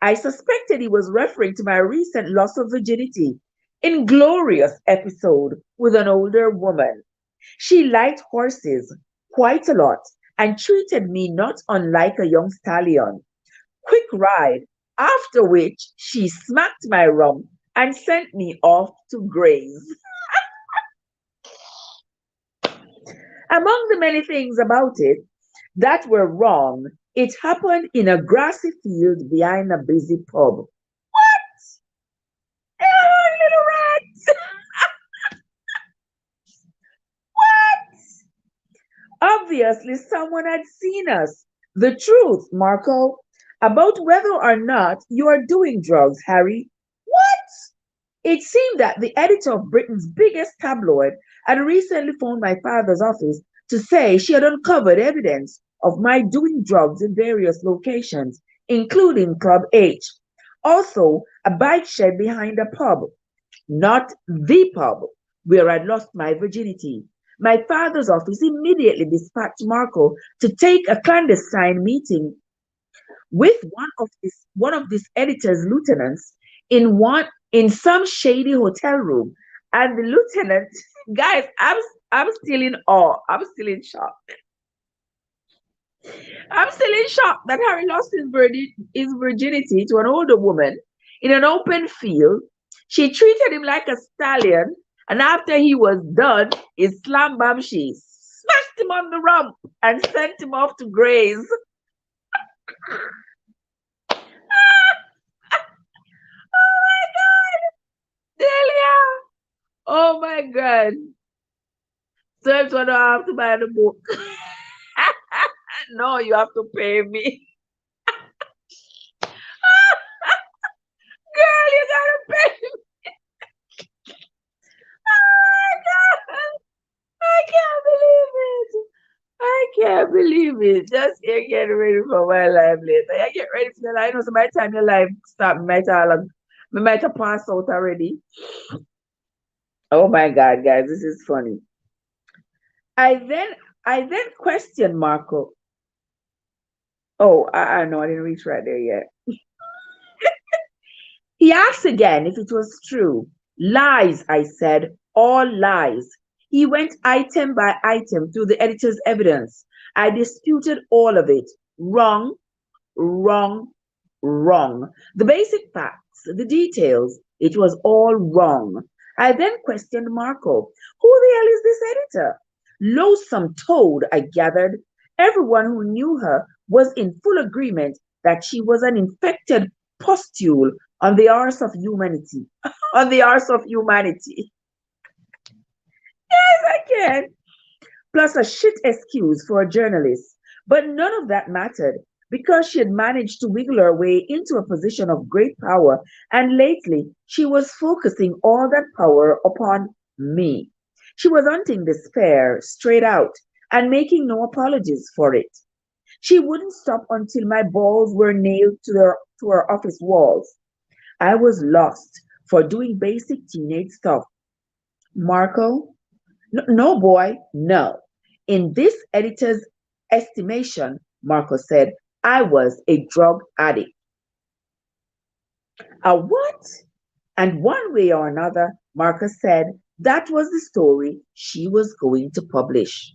I suspected he was referring to my recent loss of virginity. Inglorious episode with an older woman. She liked horses quite a lot and treated me not unlike a young stallion. Quick ride, after which she smacked my rump and sent me off to graze. Among the many things about it that were wrong, it happened in a grassy field behind a busy pub. What? Oh, little rats! What? Obviously, someone had seen us. The truth, Marco, about whether or not you are doing drugs, Harry. What? It seemed that the editor of Britain's biggest tabloid had recently phoned my father's office to say she had uncovered evidence of my doing drugs in various locations, including Club H. Also, a bike shed behind a pub, not the pub where I'd lost my virginity. My father's office immediately dispatched Marco to take a clandestine meeting with one of this editor's lieutenants in some shady hotel room. And the lieutenant, guys, I'm still in awe. I'm still in shock. I'm still in shock that Harry lost his virginity to an older woman in an open field. She treated him like a stallion, and after he was done, he slam bam she smashed him on the rump and sent him off to graze. Oh my God, Delia! Oh my God. So it's gonna have to buy the book. No, you have to pay me. Girl, you gotta pay me. Oh my God. I can't believe it. I can't believe it. Just here getting ready for my life later. I get ready for your life. I know so by the time your life start, me might have passed out already. Oh my God, guys, this is funny. I then I then questioned Marco. Oh, I know I didn't reach right there yet. He asked again if it was true. Lies, I said, all lies. He went item by item through the editor's evidence. I disputed all of it. Wrong, wrong, wrong. The basic facts, the details, it was all wrong. I then questioned Marco. Who the hell is this editor? Loathsome toad, I gathered. Everyone who knew her was in full agreement that she was an infected pustule on the arse of humanity. On the arse of humanity. Yes, I can. Plus a shit excuse for a journalist. But none of that mattered because she had managed to wiggle her way into a position of great power, and lately she was focusing all that power upon me. She was hunting despair straight out and making no apologies for it. She wouldn't stop until my balls were nailed to her office walls. I was lost for doing basic teenage stuff. Marco, no, boy, no. In this editor's estimation, Marco said, I was a drug addict. A what? And one way or another, Marcus said that was the story she was going to publish.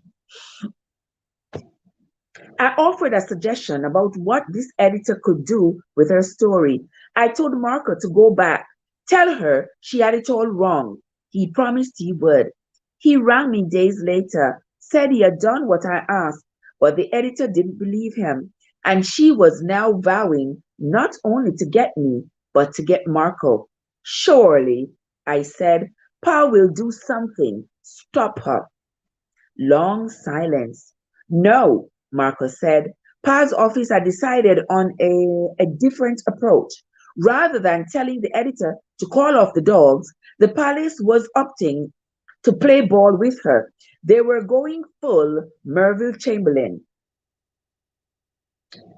I offered a suggestion about what this editor could do with her story. I told Marco to go back, tell her she had it all wrong. He promised he would. He rang me days later, said he had done what I asked, but the editor didn't believe him, and she was now vowing not only to get me, but to get Marco. Surely, I said, Pa will do something. Stop her. Long silence. No, Marcos said. Pa's office had decided on a different approach. Rather than telling the editor to call off the dogs, the palace was opting to play ball with her. They were going full Merville Chamberlain.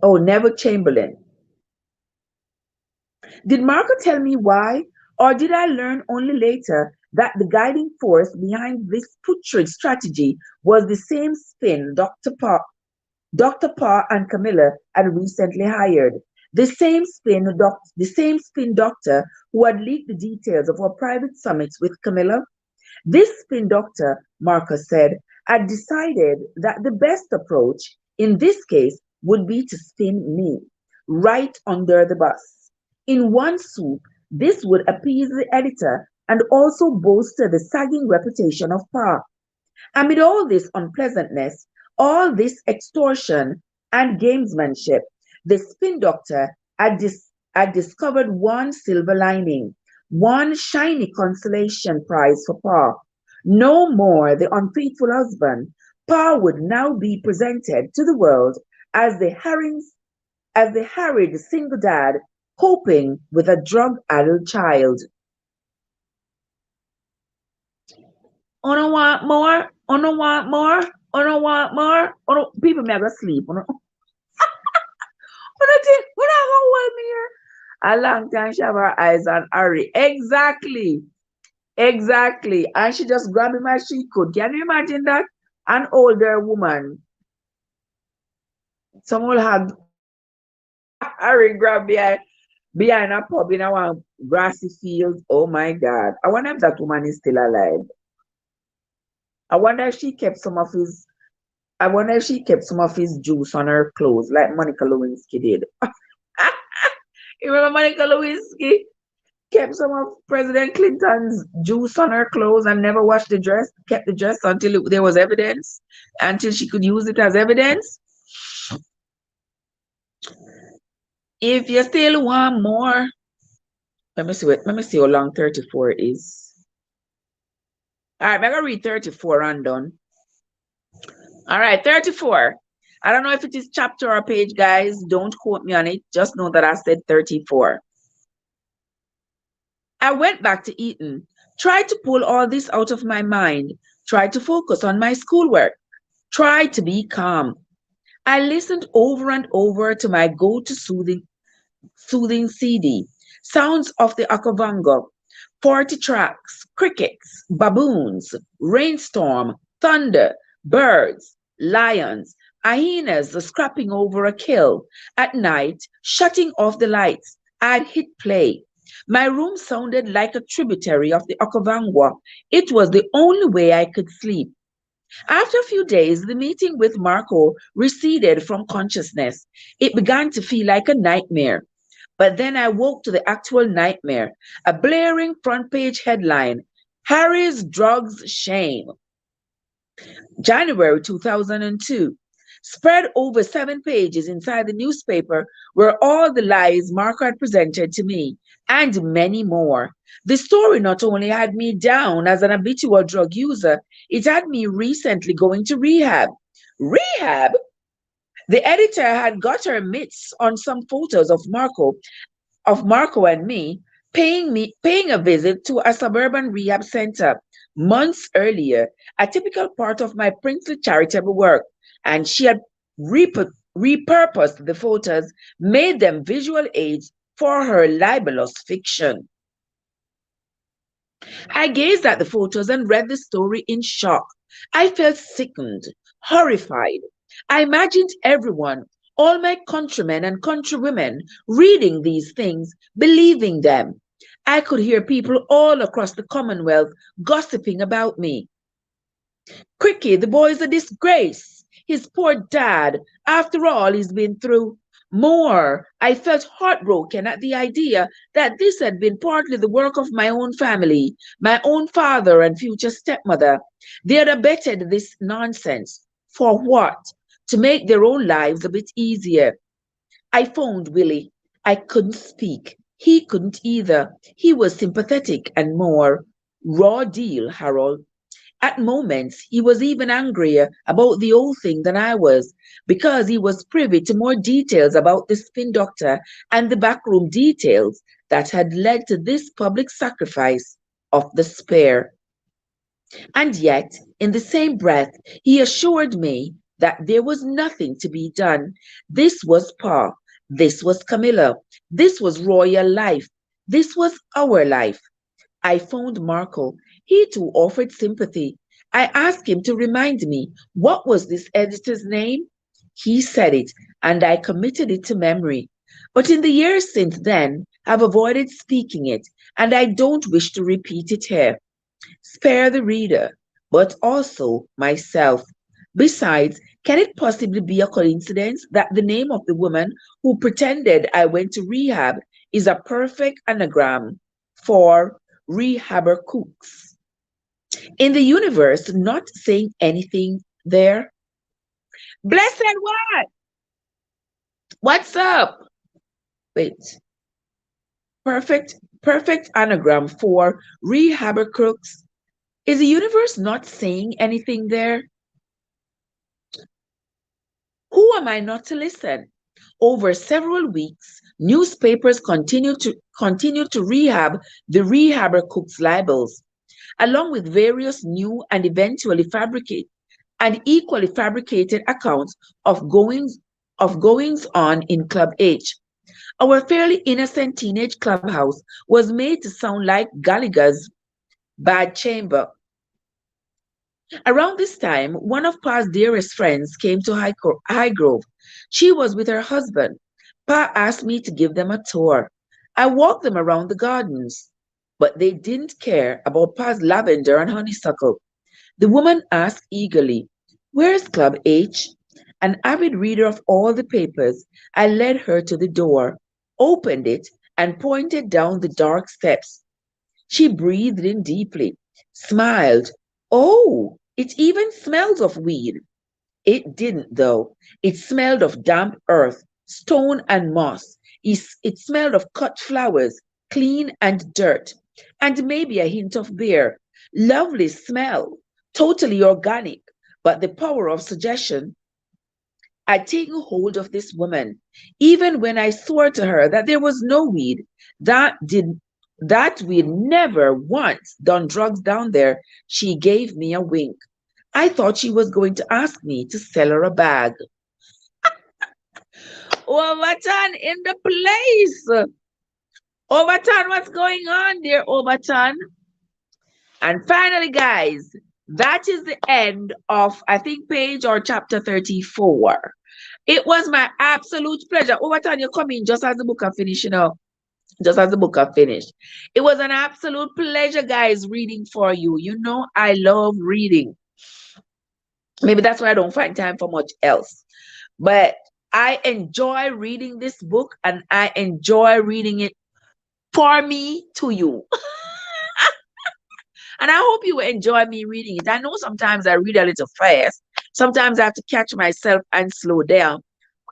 Oh, Neville Chamberlain. Did Marco tell me why, or did I learn only later that the guiding force behind this putrid strategy was the same spin Dr. Parr and Camilla had recently hired? The same spin doctor who had leaked the details of our private summits with Camilla. This spin doctor, Marcus said, had decided that the best approach in this case would be to spin me right under the bus. In one swoop, this would appease the editor and also bolster the sagging reputation of Parr. Amid all this unpleasantness, all this extortion and gamesmanship, the spin doctor had discovered one silver lining, one shiny consolation prize for Pa. No more the unfaithful husband. Pa would now be presented to the world as the harried single dad coping with a drug-addled child. I don't want more. I don't want more. I don't want more. People may go sleep. We're not gonna hold me here. A long time she have her eyes on Harry. Exactly. Exactly. And she just grabbed him as she could. Can you imagine that? An older woman. Someone had Harry grabbed behind a pub in a grassy field. Oh my God. I wonder if that woman is still alive. I wonder if she kept some of his I wonder if she kept some of his juice on her clothes like Monica Lewinsky did. You remember Monica Lewinsky kept some of President Clinton's juice on her clothes and never washed the dress, kept the dress until there was evidence, until she could use it as evidence. If you still want more, let me see how long 34 is. All right, I'm gonna read 34 and done. All right, 34. I don't know if it is chapter or page, guys. Don't quote me on it. Just know that I said 34. I went back to Eton, tried to pull all this out of my mind, tried to focus on my schoolwork, tried to be calm. I listened over and over to my go-to soothing CD, sounds of the Okavango, 40 tracks, crickets, baboons, rainstorm, thunder, birds, lions, hyenas scrapping over a kill. At night, shutting off the lights, I'd hit play. My room sounded like a tributary of the Okavango. It was the only way I could sleep. After a few days, the meeting with Marco receded from consciousness. It began to feel like a nightmare. But then I woke to the actual nightmare, a blaring front page headline, Harry's Drugs Shame, January 2002. Spread over 7 pages inside the newspaper were all the lies Marco had presented to me, and many more. The story not only had me down as an habitual drug user, it had me recently going to rehab. Rehab? The editor had got her mitts on some photos of Marco and me paying a visit to a suburban rehab center months earlier, a typical part of my princely charitable work, and she had repurposed the photos, made them visual aids for her libelous fiction. I gazed at the photos and read the story in shock. I felt sickened, horrified. I imagined everyone, all my countrymen and countrywomen, reading these things, believing them. I could hear people all across the Commonwealth gossiping about me. Cricky, the boy's a disgrace. His poor dad, after all he's been through. More, I felt heartbroken at the idea that this had been partly the work of my own family, my own father and future stepmother. They had abetted this nonsense. For what? To make their own lives a bit easier. I phoned Willie. I couldn't speak. He couldn't either. He was sympathetic and more. Raw deal, Harold. At moments, he was even angrier about the whole thing than I was, because he was privy to more details about the spin doctor and the backroom details that had led to this public sacrifice of the spare. And yet, in the same breath, he assured me that there was nothing to be done. This was Pa. This was Camilla. This was royal life. This was our life. I phoned Marco. He too offered sympathy. I asked him to remind me what was this editor's name. He said it, and I committed it to memory. But in the years since then, I've avoided speaking it, and I don't wish to repeat it here. Spare the reader, but also myself. Besides, can it possibly be a coincidence that the name of the woman who pretended I went to rehab is a perfect anagram for rehabber cooks? In the universe, not saying anything there. Blessed what? What's up? Wait. Perfect anagram for rehabber crooks. Is the universe not saying anything there? Who am I not to listen? Over several weeks, newspapers continued to rehab the rehabber cooks' libels, along with various new and equally fabricated accounts of goings on in Club H. Our fairly innocent teenage clubhouse was made to sound like Gallagher's bad chamber. Around this time, one of Pa's dearest friends came to Highgrove. She was with her husband. Pa asked me to give them a tour. I walked them around the gardens, but they didn't care about Pa's lavender and honeysuckle. The woman asked eagerly, "Where's Club H?" An avid reader of all the papers, I led her to the door, opened it, and pointed down the dark steps. She breathed in deeply, smiled. "Oh, it even smells of weed." It didn't, though. It smelled of damp earth, stone, and moss. It smelled of cut flowers, clean and dirt, and maybe a hint of beer. Lovely smell, totally organic, but the power of suggestion I'd taken hold of this woman, even when I swore to her that there was no weed, that did that we'd never once done drugs down there. She gave me a wink. I thought she was going to ask me to sell her a bag. Overton in the place. Overton, what's going on there, Overton? And finally, guys, that is the end of, I think, page or chapter 34. It was my absolute pleasure. Overton, you come in just as the book have finished, just as the book have finished. It was an absolute pleasure, guys, reading for you. You know, I love reading. Maybe that's why I don't find time for much else. But I enjoy reading this book and I enjoy reading it for me to you. And I hope you enjoy me reading it. I know sometimes I read a little fast. Sometimes I have to catch myself and slow down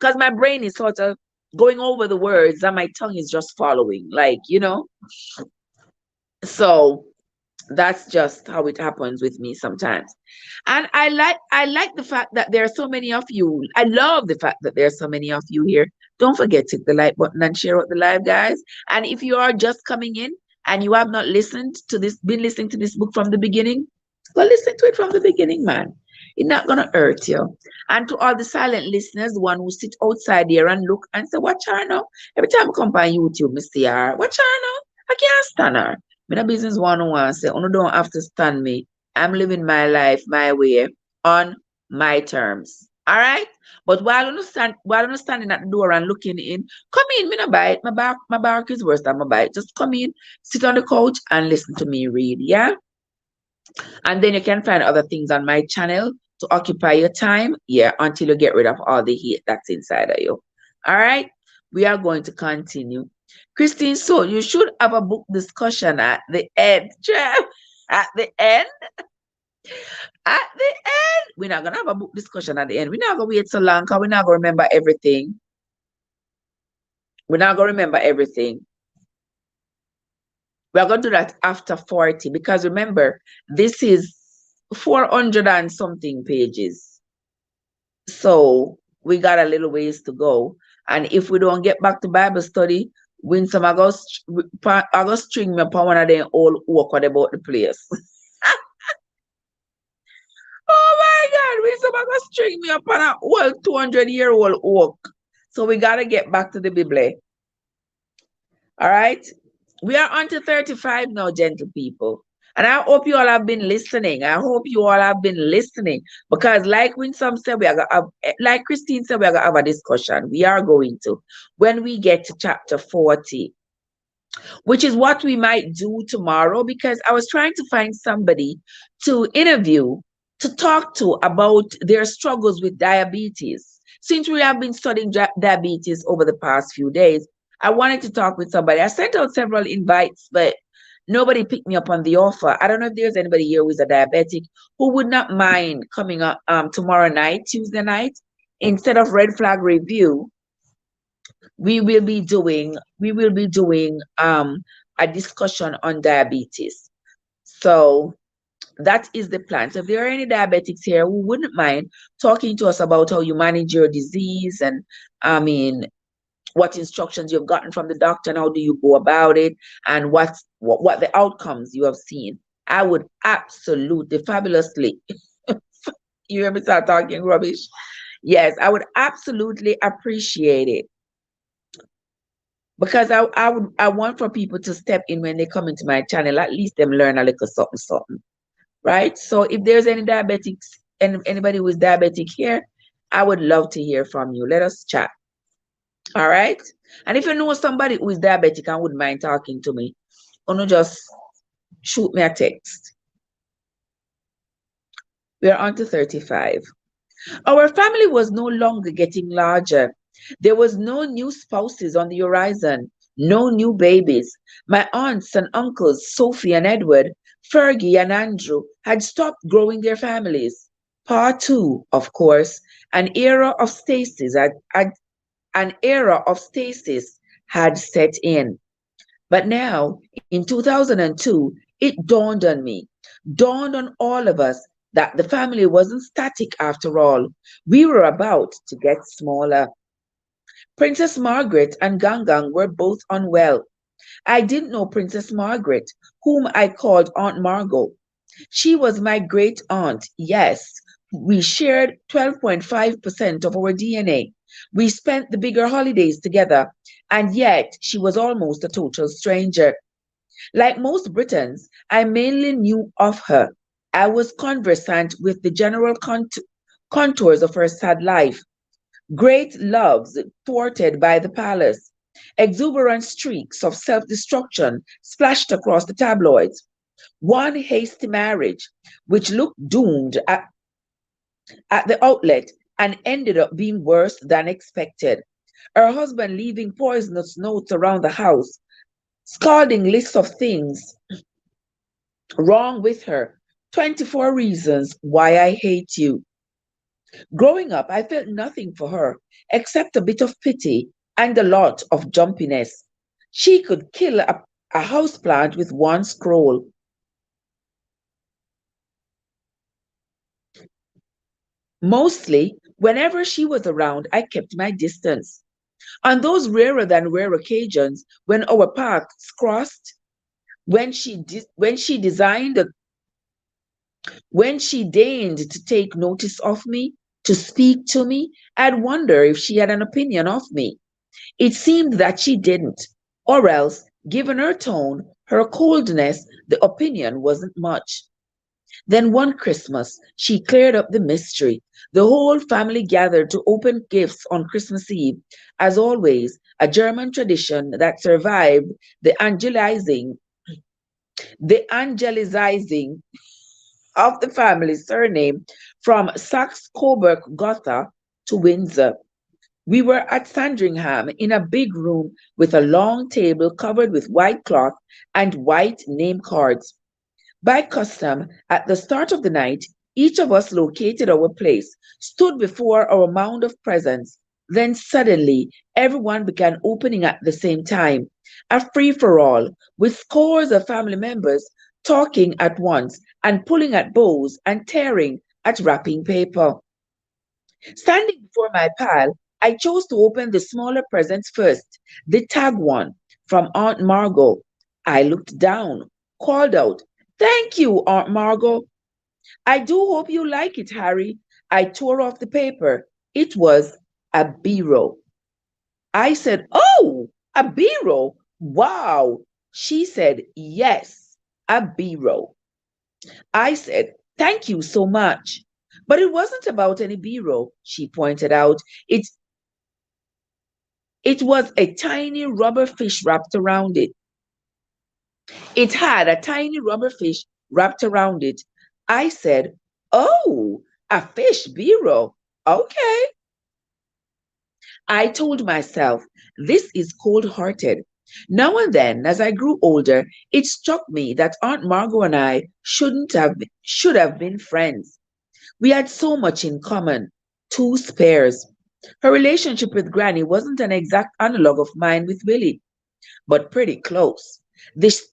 because my brain is sort of going over the words and my tongue is just following, So that's just how it happens with me sometimes. And I like the fact that there are so many of you. I love the fact that there are so many of you here. Don't forget to hit the like button and share out the live, guys. And if you are just coming in and you have not been listening to this book from the beginning, go listen to it from the beginning, man. It's not gonna hurt you. And to all the silent listeners, the one who sit outside there and look and say, "Watch her now." Every time I come on YouTube, I see her. Watch her now. I can't stand her. Me no business one-on-one say, "You don't have to stand me. I'm living my life my way on my terms." All right. But while I'm standing at the door and looking in, come in, me no bite. My bark is worse than my bite. Just come in, sit on the couch and listen to me read. Yeah. And then you can find other things on my channel to occupy your time. Yeah, until you get rid of all the hate that's inside of you. All right. We are going to continue. Christine, so you should have a book discussion at the end. At the end. At the end. We're not gonna have a book discussion at the end. We're not gonna wait so long because we're not gonna remember everything. We're not gonna remember everything. We're gonna do that after 40 because remember, this is 400 and something pages. So we got a little ways to go. And if we don't get back to Bible study, when some August string me upon one of them all awkward about the place. Oh my God, when some August string me upon an old 200-year-old oak. So we gotta get back to the Bible. All right. We are on to 35 now, gentle people. And I hope you all have been listening. I hope you all have been listening because, like when some said, like Christine said, we are going to have a discussion. We are going to when we get to chapter 40, which is what we might do tomorrow because I was trying to find somebody to interview, to talk to about their struggles with diabetes. Since we have been studying diabetes over the past few days, I wanted to talk with somebody. I sent out several invites, but nobody picked me up on the offer. I don't know if there's anybody here who is a diabetic who would not mind coming up tomorrow night, Tuesday night, instead of Red Flag Review. We will be doing a discussion on diabetes. So that is the plan. So if there are any diabetics here who wouldn't mind talking to us about how you manage your disease and what instructions you've gotten from the doctor and how do you go about it and what the outcomes you have seen, I would absolutely fabulously you hear me start talking rubbish? Yes, I would absolutely appreciate it because I want for people to step in when they come into my channel, at least them learn a little something, right? So if there's any diabetics and anybody who is diabetic here, I would love to hear from you. Let us chat. All right. And if you know somebody who is diabetic and wouldn't mind talking to me, just shoot me a text. We are on to 35. Our family was no longer getting larger. There was no new spouses on the horizon, no new babies. My aunts and uncles, Sophie and Edward, Fergie and Andrew, had stopped growing their families. Part two, of course, an era of stasis had set in. But now, in 2002, it dawned on me, dawned on all of us that the family wasn't static after all. We were about to get smaller. Princess Margaret and Gangang were both unwell. I didn't know Princess Margaret, whom I called Aunt Margot. She was my great aunt, yes. We shared 12.5% of our DNA. We spent the bigger holidays together, and yet she was almost a total stranger. Like most Britons, I mainly knew of her. I was conversant with the general contours of her sad life. Great loves thwarted by the palace, exuberant streaks of self destruction splashed across the tabloids, one hasty marriage, which looked doomed at the outlet and ended up being worse than expected. Her husband leaving poisonous notes around the house, scalding lists of things wrong with her, 24 reasons why I hate you. Growing up, I felt nothing for her except a bit of pity and a lot of jumpiness. She could kill a houseplant with one scroll. Mostly, whenever she was around, I kept my distance. On those rarer than rare occasions when our paths crossed, when she designed when she deigned to take notice of me, to speak to me, I'd wonder if she had an opinion of me. It seemed that she didn't, or else, given her tone, her coldness, the opinion wasn't much. Then one Christmas, she cleared up the mystery. The whole family gathered to open gifts on Christmas Eve, as always, a German tradition that survived the angelicizing of the family surname from Saxe-Coburg-Gotha to Windsor. We were at Sandringham in a big room with a long table covered with white cloth and white name cards. By custom, at the start of the night, each of us located our place, stood before our mound of presents. Then suddenly, everyone began opening at the same time, a free for all, with scores of family members talking at once and pulling at bows and tearing at wrapping paper. Standing before my pile, I chose to open the smaller presents first, the tag one from Aunt Margot. I looked down, called out, "Thank you, Aunt Margot. I do hope you like it, Harry." I tore off the paper. It was a biro. I said, "Oh, a biro? Wow." She said, "Yes, a biro." I said, "Thank you so much." But it wasn't about any biro, she pointed out. It was a tiny rubber fish wrapped around it. It had a tiny rubber fish wrapped around it. I said, "Oh, a fish bureau. Okay." I told myself, this is cold hearted. Now and then, as I grew older, it struck me that Aunt Margot and I should have been friends. We had so much in common, two spares. Her relationship with Granny wasn't an exact analog of mine with Willie, but pretty close. This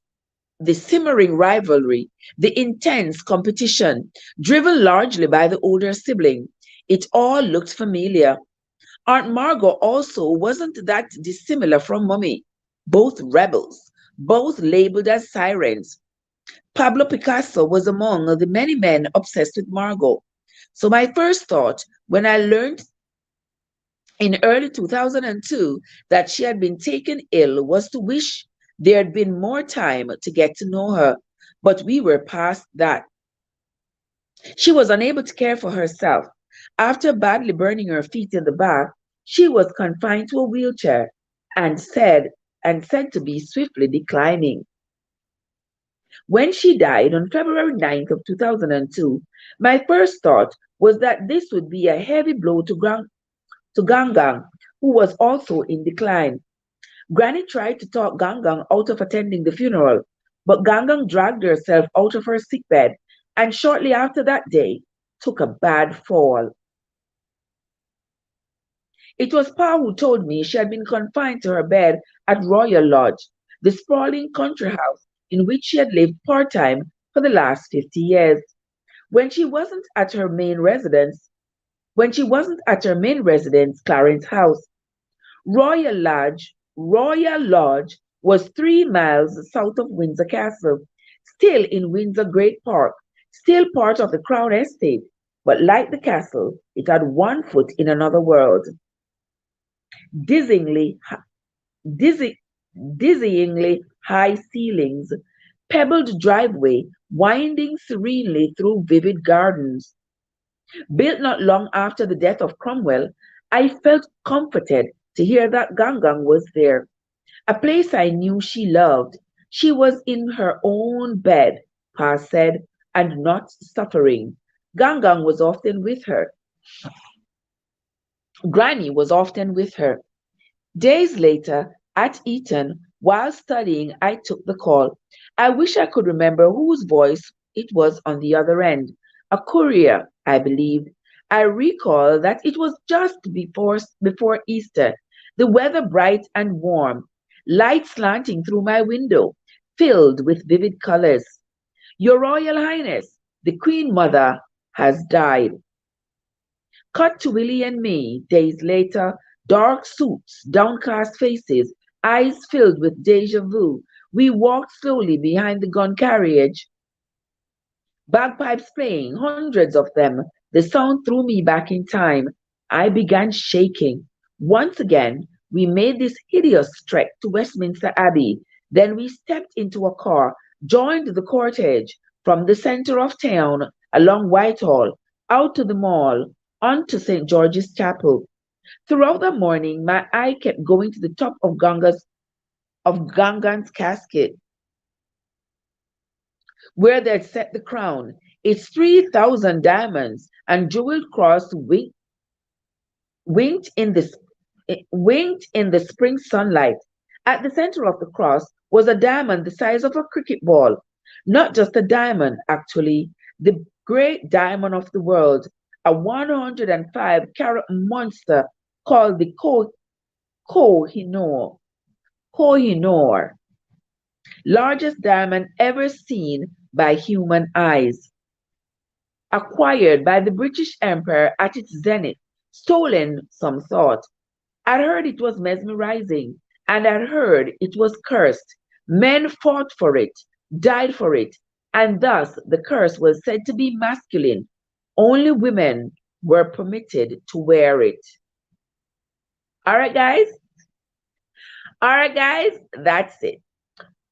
the simmering rivalry, the intense competition, driven largely by the older sibling, it all looked familiar. Aunt Margot also wasn't that dissimilar from Mummy. Both rebels, both labeled as sirens. Pablo Picasso was among the many men obsessed with Margot. So my first thought when I learned in early 2002 that she had been taken ill was to wish there had been more time to get to know her. But we were past that. She was unable to care for herself. After badly burning her feet in the bath, she was confined to a wheelchair and said to be swiftly declining. When she died on February 9th of 2002, my first thought was that this would be a heavy blow to Gangang, who was also in decline. Granny tried to talk Gangang out of attending the funeral, but Gangang dragged herself out of her sickbed and shortly after that day took a bad fall. It was Pa who told me she had been confined to her bed at Royal Lodge, the sprawling country house in which she had lived part time for the last 50 years. When she wasn't at her main residence, when she wasn't at her main residence, Clarence House, Royal Lodge was 3 miles south of Windsor Castle, still in Windsor Great Park, still part of the Crown Estate, but like the castle, it had one foot in another world. Dizzyingly, dizzy, dizzyingly high ceilings, pebbled driveway winding serenely through vivid gardens. Built not long after the death of Cromwell, I felt comforted to hear that Gangang was there, a place I knew she loved. She was in her own bed, Pa said, and not suffering. Gangang was often with her. Granny was often with her. Days later, at Eton, while studying, I took the call. I wish I could remember whose voice it was on the other end. A courier, I believed. I recall that it was just before Easter, the weather bright and warm, light slanting through my window, filled with vivid colors. Your Royal Highness, the Queen Mother has died. Cut to Willie and me, days later, dark suits, downcast faces, eyes filled with deja vu. We walked slowly behind the gun carriage, bagpipes playing, hundreds of them. The sound threw me back in time. I began shaking. Once again, we made this hideous trek to Westminster Abbey. Then we stepped into a car, joined the cortege from the centre of town along Whitehall, out to the Mall, on to St. George's Chapel. Throughout the morning, my eye kept going to the top of Gangan's casket, where they'd set the crown. Its 3,000 diamonds and jeweled cross winked in the winked in the spring sunlight. At the center of the cross was a diamond the size of a cricket ball. Not just a diamond, actually, the great diamond of the world, a 105-carat monster called the Kohinoor. Kohinoor, largest diamond ever seen by human eyes, acquired by the British Empire at its zenith, stolen, some thought. I'd heard it was mesmerizing, and I'd heard it was cursed. Men fought for it, died for it, and thus the curse was said to be masculine. Only women were permitted to wear it. All right, guys? All right, guys, that's it.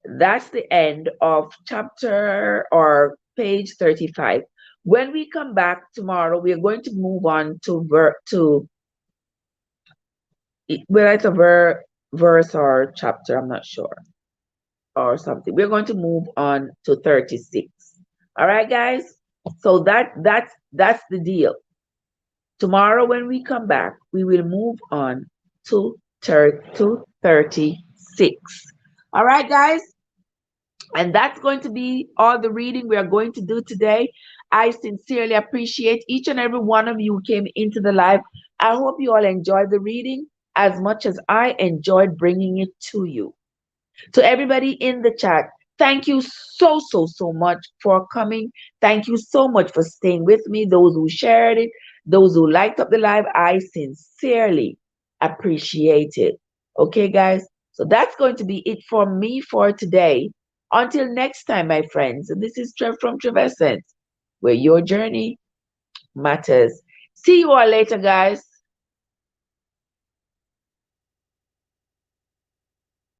That's the end of chapter or page 35. When we come back tomorrow, we are going to move on to whether it's a verse or chapter, I'm not sure, or something. We're going to move on to 36. All right, guys. So that's the deal. Tomorrow, when we come back, we will move on to 36. All right, guys. And that's going to be all the reading we are going to do today. I sincerely appreciate each and every one of you who came into the live. I hope you all enjoyed the reading as much as I enjoyed bringing it to you. To everybody in the chat, thank you so much for coming. Thank you so much for staying with me. Those who shared it, those who liked up the live, I sincerely appreciate it. Okay, guys? So that's going to be it for me for today. Until next time, my friends, this is Trev from Trevessence, where your journey matters. See you all later, guys.